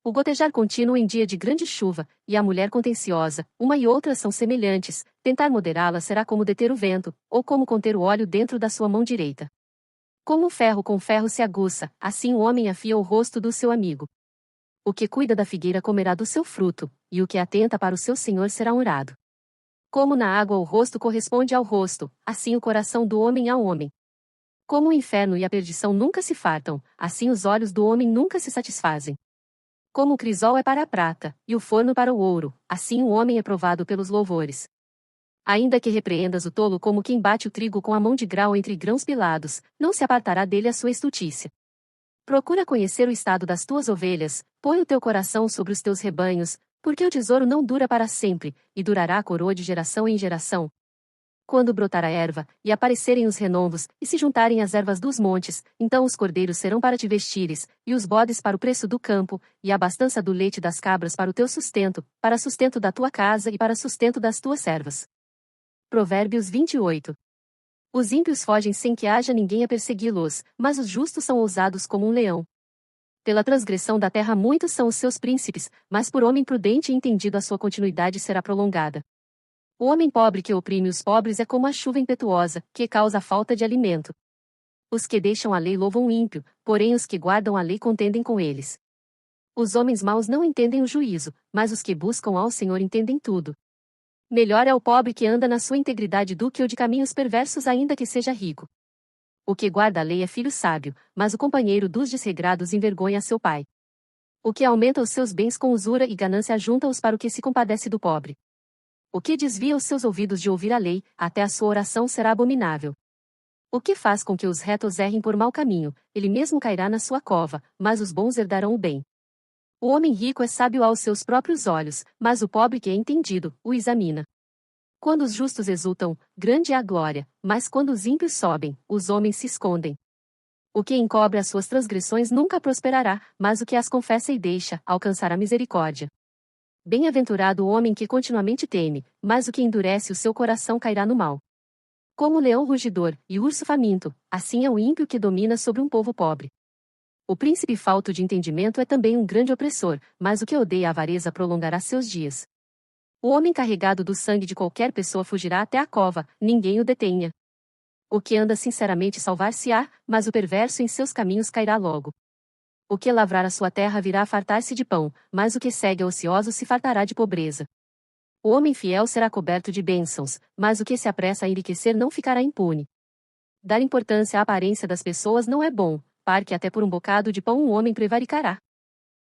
O gotejar contínuo em dia de grande chuva, e a mulher contenciosa, uma e outra são semelhantes, tentar moderá-la será como deter o vento, ou como conter o óleo dentro da sua mão direita. Como o ferro com ferro se aguça, assim o homem afia o rosto do seu amigo. O que cuida da figueira comerá do seu fruto, e o que atenta para o seu senhor será honrado. Como na água o rosto corresponde ao rosto, assim o coração do homem ao homem. Como o inferno e a perdição nunca se fartam, assim os olhos do homem nunca se satisfazem. Como o crisol é para a prata, e o forno para o ouro, assim o homem é provado pelos louvores. Ainda que repreendas o tolo como quem bate o trigo com a mão de grau entre grãos pilados, não se apartará dele a sua estultícia. Procura conhecer o estado das tuas ovelhas, põe o teu coração sobre os teus rebanhos, porque o tesouro não dura para sempre, e durará a coroa de geração em geração. Quando brotar a erva, e aparecerem os renovos, e se juntarem as ervas dos montes, então os cordeiros serão para te vestires, e os bodes para o preço do campo, e a abastança do leite das cabras para o teu sustento, para sustento da tua casa e para sustento das tuas servas. Provérbios 28. Os ímpios fogem sem que haja ninguém a persegui-los, mas os justos são ousados como um leão. Pela transgressão da terra muitos são os seus príncipes, mas por homem prudente e entendido a sua continuidade será prolongada. O homem pobre que oprime os pobres é como a chuva impetuosa, que causa a falta de alimento. Os que deixam a lei louvam o ímpio, porém os que guardam a lei contendem com eles. Os homens maus não entendem o juízo, mas os que buscam ao Senhor entendem tudo. Melhor é o pobre que anda na sua integridade do que o de caminhos perversos ainda que seja rico. O que guarda a lei é filho sábio, mas o companheiro dos desregrados envergonha seu pai. O que aumenta os seus bens com usura e ganância ajunta-os para o que se compadece do pobre. O que desvia os seus ouvidos de ouvir a lei, até a sua oração será abominável. O que faz com que os retos errem por mau caminho, ele mesmo cairá na sua cova, mas os bons herdarão o bem. O homem rico é sábio aos seus próprios olhos, mas o pobre que é entendido, o examina. Quando os justos exultam, grande é a glória, mas quando os ímpios sobem, os homens se escondem. O que encobre as suas transgressões nunca prosperará, mas o que as confessa e deixa, alcançará misericórdia. Bem-aventurado o homem que continuamente teme, mas o que endurece o seu coração cairá no mal. Como o leão rugidor e urso faminto, assim é o ímpio que domina sobre um povo pobre. O príncipe falto de entendimento é também um grande opressor, mas o que odeia a avareza prolongará seus dias. O homem carregado do sangue de qualquer pessoa fugirá até a cova, ninguém o detenha. O que anda sinceramente salvar-se-á, mas o perverso em seus caminhos cairá logo. O que lavrar a sua terra virá a fartar-se de pão, mas o que segue a ocioso se fartará de pobreza. O homem fiel será coberto de bênçãos, mas o que se apressa a enriquecer não ficará impune. Dar importância à aparência das pessoas não é bom, porque até por um bocado de pão um homem prevaricará.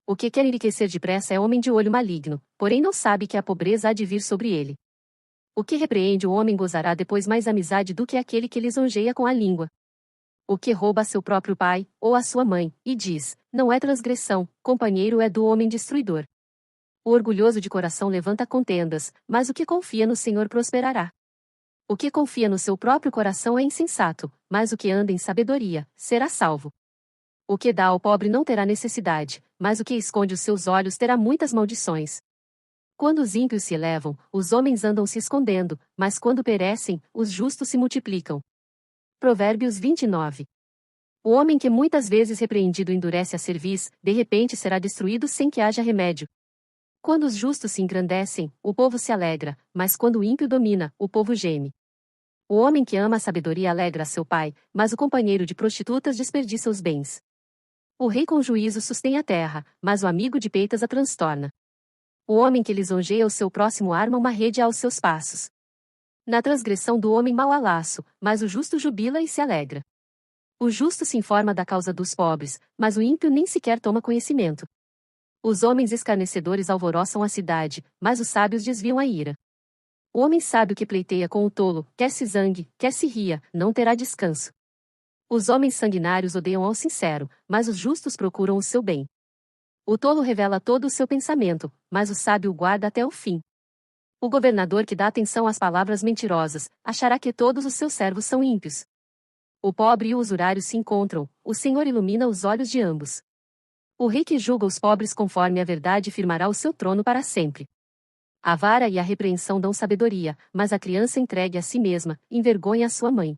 O que quer enriquecer depressa é homem de olho maligno, porém não sabe que a pobreza há de vir sobre ele. O que repreende o homem gozará depois mais amizade do que aquele que lisonjeia com a língua. O que rouba a seu próprio pai, ou a sua mãe, e diz, não é transgressão, companheiro é do homem destruidor. O orgulhoso de coração levanta contendas, mas o que confia no Senhor prosperará. O que confia no seu próprio coração é insensato, mas o que anda em sabedoria, será salvo. O que dá ao pobre não terá necessidade, mas o que esconde os seus olhos terá muitas maldições. Quando os ímpios se elevam, os homens andam se escondendo, mas quando perecem, os justos se multiplicam. Provérbios 29. O homem que muitas vezes repreendido endurece a cerviz, de repente será destruído sem que haja remédio. Quando os justos se engrandecem, o povo se alegra, mas quando o ímpio domina, o povo geme. O homem que ama a sabedoria alegra a seu pai, mas o companheiro de prostitutas desperdiça os bens. O rei com juízo sustém a terra, mas o amigo de peitas a transtorna. O homem que lisonjeia o seu próximo arma uma rede aos seus passos. Na transgressão do homem mau há laço, mas o justo jubila e se alegra. O justo se informa da causa dos pobres, mas o ímpio nem sequer toma conhecimento. Os homens escarnecedores alvoroçam a cidade, mas os sábios desviam a ira. O homem sábio que pleiteia com o tolo, quer se zangue, quer se ria, não terá descanso. Os homens sanguinários odeiam ao sincero, mas os justos procuram o seu bem. O tolo revela todo o seu pensamento, mas o sábio o guarda até o fim. O governador que dá atenção às palavras mentirosas, achará que todos os seus servos são ímpios. O pobre e o usurário se encontram, o Senhor ilumina os olhos de ambos. O rei que julga os pobres conforme a verdade firmará o seu trono para sempre. A vara e a repreensão dão sabedoria, mas a criança entregue a si mesma envergonha a sua mãe.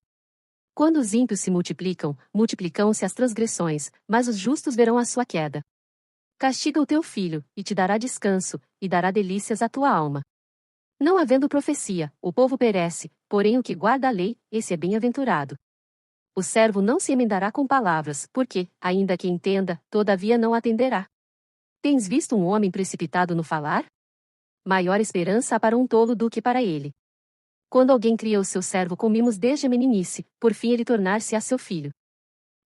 Quando os ímpios se multiplicam, multiplicam-se as transgressões, mas os justos verão a sua queda. Castiga o teu filho, e te dará descanso, e dará delícias à tua alma. Não havendo profecia, o povo perece, porém o que guarda a lei, esse é bem-aventurado. O servo não se emendará com palavras, porque, ainda que entenda, todavia não atenderá. Tens visto um homem precipitado no falar? Maior esperança há para um tolo do que para ele. Quando alguém cria o seu servo com mimos desde a meninice, por fim ele tornar-se-á seu filho.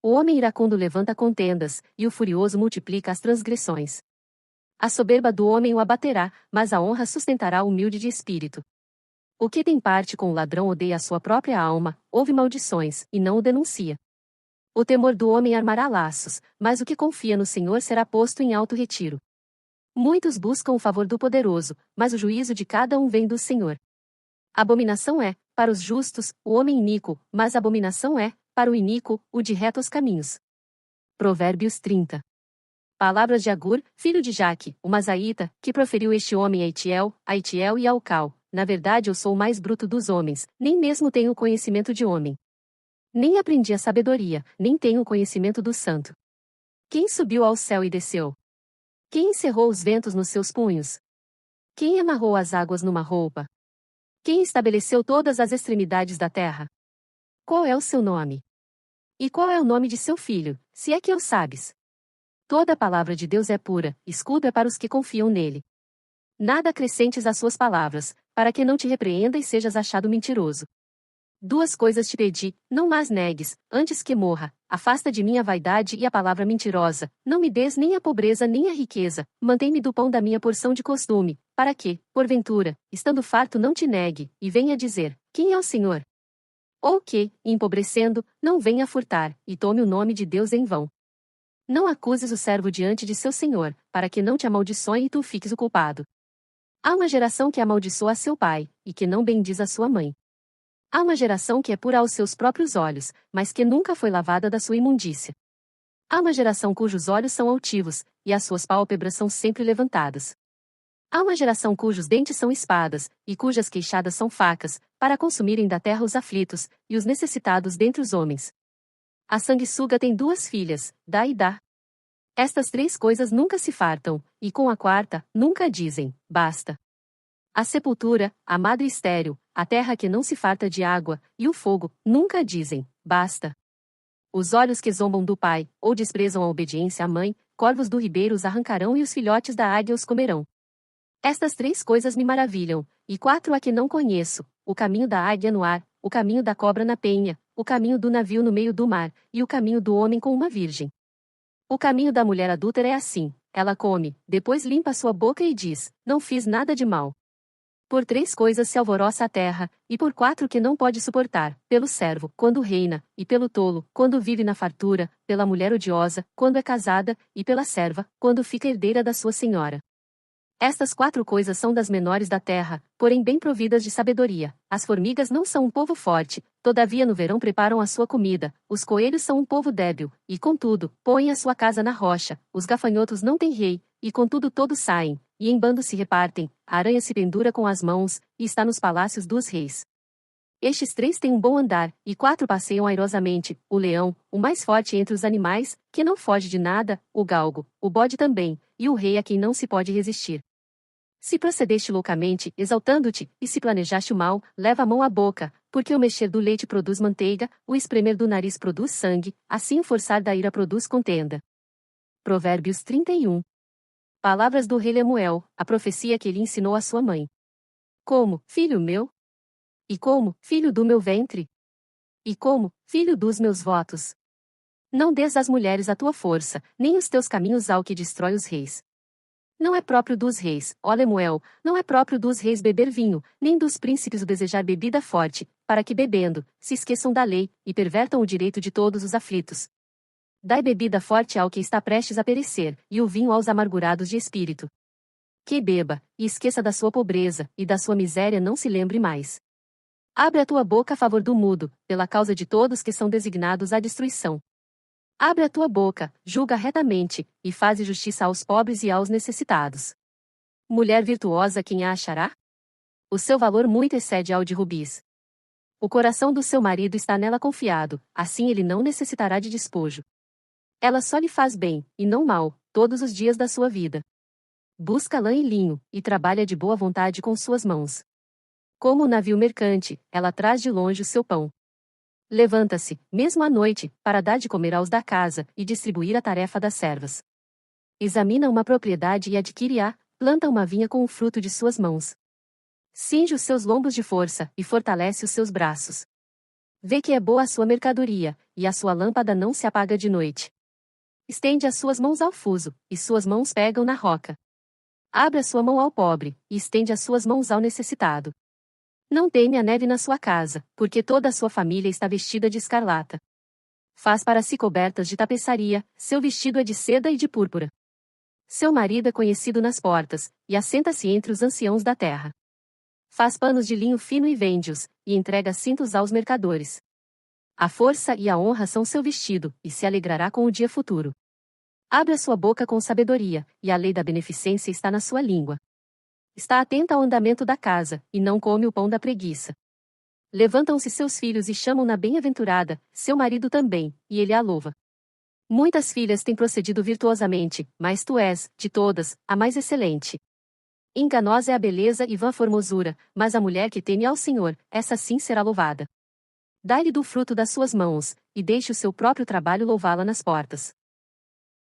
O homem iracundo levanta contendas, e o furioso multiplica as transgressões. A soberba do homem o abaterá, mas a honra sustentará o humilde de espírito. O que tem parte com o ladrão odeia a sua própria alma, ouve maldições, e não o denuncia. O temor do homem armará laços, mas o que confia no Senhor será posto em alto retiro. Muitos buscam o favor do poderoso, mas o juízo de cada um vem do Senhor. Abominação é, para os justos, o homem iníquo, mas abominação é, para o iníquo, o de retos caminhos. Provérbios 30. Palavras de Agur, filho de Jaque, o Mazaíta, que proferiu este homem a Itiel e a Ucal. Na verdade eu sou o mais bruto dos homens, nem mesmo tenho o conhecimento de homem. Nem aprendi a sabedoria, nem tenho o conhecimento do santo. Quem subiu ao céu e desceu? Quem encerrou os ventos nos seus punhos? Quem amarrou as águas numa roupa? Quem estabeleceu todas as extremidades da terra? Qual é o seu nome? E qual é o nome de seu filho, se é que o sabes? Toda a palavra de Deus é pura, escudo é para os que confiam nele. Nada acrescentes às suas palavras, para que não te repreenda e sejas achado mentiroso. Duas coisas te pedi, não as negues, antes que morra, afasta de mim a vaidade e a palavra mentirosa, não me des nem a pobreza nem a riqueza, mantém-me do pão da minha porção de costume, para que, porventura, estando farto não te negue, e venha dizer, quem é o Senhor? Ou que, empobrecendo, não venha furtar, e tome o nome de Deus em vão. Não acuses o servo diante de seu senhor, para que não te amaldiçoe e tu fiques o culpado. Há uma geração que amaldiçoa seu pai, e que não bendiz a sua mãe. Há uma geração que é pura aos seus próprios olhos, mas que nunca foi lavada da sua imundícia. Há uma geração cujos olhos são altivos, e as suas pálpebras são sempre levantadas. Há uma geração cujos dentes são espadas, e cujas queixadas são facas, para consumirem da terra os aflitos, e os necessitados dentre os homens. A sanguessuga tem duas filhas, dá e dá. Estas três coisas nunca se fartam, e com a quarta, nunca dizem, basta. A sepultura, a madre estéril, a terra que não se farta de água, e o fogo, nunca dizem, basta. Os olhos que zombam do pai, ou desprezam a obediência à mãe, corvos do ribeiro os arrancarão e os filhotes da águia os comerão. Estas três coisas me maravilham, e quatro há que não conheço, o caminho da águia no ar, o caminho da cobra na penha, o caminho do navio no meio do mar, e o caminho do homem com uma virgem. O caminho da mulher adúltera é assim, ela come, depois limpa sua boca e diz, não fiz nada de mal. Por três coisas se alvoroça a terra, e por quatro que não pode suportar, pelo servo, quando reina, e pelo tolo, quando vive na fartura, pela mulher odiosa, quando é casada, e pela serva, quando fica herdeira da sua senhora. Estas quatro coisas são das menores da terra, porém bem providas de sabedoria. As formigas não são um povo forte, todavia no verão preparam a sua comida, os coelhos são um povo débil, e contudo, põem a sua casa na rocha, os gafanhotos não têm rei, e contudo todos saem, e em bando se repartem, a aranha se pendura com as mãos, e está nos palácios dos reis. Estes três têm um bom andar, e quatro passeiam airosamente, o leão, o mais forte entre os animais, que não foge de nada, o galgo, o bode também, e o rei a quem não se pode resistir. Se procedeste loucamente, exaltando-te, e se planejaste o mal, leva a mão à boca, porque o mexer do leite produz manteiga, o espremer do nariz produz sangue, assim o forçar da ira produz contenda. Provérbios 31. Palavras do rei Lemuel, a profecia que ele ensinou à sua mãe. Como, filho meu? E como, filho do meu ventre? E como, filho dos meus votos? Não des às mulheres a tua força, nem os teus caminhos ao que destrói os reis. Não é próprio dos reis, ó Lemuel, não é próprio dos reis beber vinho, nem dos príncipes o desejar bebida forte, para que bebendo, se esqueçam da lei, e pervertam o direito de todos os aflitos. Dai bebida forte ao que está prestes a perecer, e o vinho aos amargurados de espírito. Que beba, e esqueça da sua pobreza, e da sua miséria não se lembre mais. Abre a tua boca a favor do mudo, pela causa de todos que são designados à destruição. Abre a tua boca, julga retamente, e faze justiça aos pobres e aos necessitados. Mulher virtuosa quem a achará? O seu valor muito excede ao de rubis. O coração do seu marido está nela confiado, assim ele não necessitará de despojo. Ela só lhe faz bem, e não mal, todos os dias da sua vida. Busca lã e linho, e trabalha de boa vontade com suas mãos. Como o navio mercante, ela traz de longe o seu pão. Levanta-se, mesmo à noite, para dar de comer aos da casa, e distribuir a tarefa das servas. Examina uma propriedade e adquire-a, planta uma vinha com o fruto de suas mãos. Cinge os seus lombos de força, e fortalece os seus braços. Vê que é boa a sua mercadoria, e a sua lâmpada não se apaga de noite. Estende as suas mãos ao fuso, e suas mãos pegam na roca. Abre a sua mão ao pobre, e estende as suas mãos ao necessitado. Não teme a neve na sua casa, porque toda a sua família está vestida de escarlata. Faz para si cobertas de tapeçaria, seu vestido é de seda e de púrpura. Seu marido é conhecido nas portas, e assenta-se entre os anciãos da terra. Faz panos de linho fino e vende-os, e entrega cintos aos mercadores. A força e a honra são seu vestido, e se alegrará com o dia futuro. Abre a sua boca com sabedoria, e a lei da beneficência está na sua língua. Está atenta ao andamento da casa, e não come o pão da preguiça. Levantam-se seus filhos e chamam-na bem-aventurada, seu marido também, e ele a louva. Muitas filhas têm procedido virtuosamente, mas tu és, de todas, a mais excelente. Enganosa é a beleza e vã formosura, mas a mulher que teme ao Senhor, essa sim será louvada. Dai-lhe do fruto das suas mãos, e deixe o seu próprio trabalho louvá-la nas portas.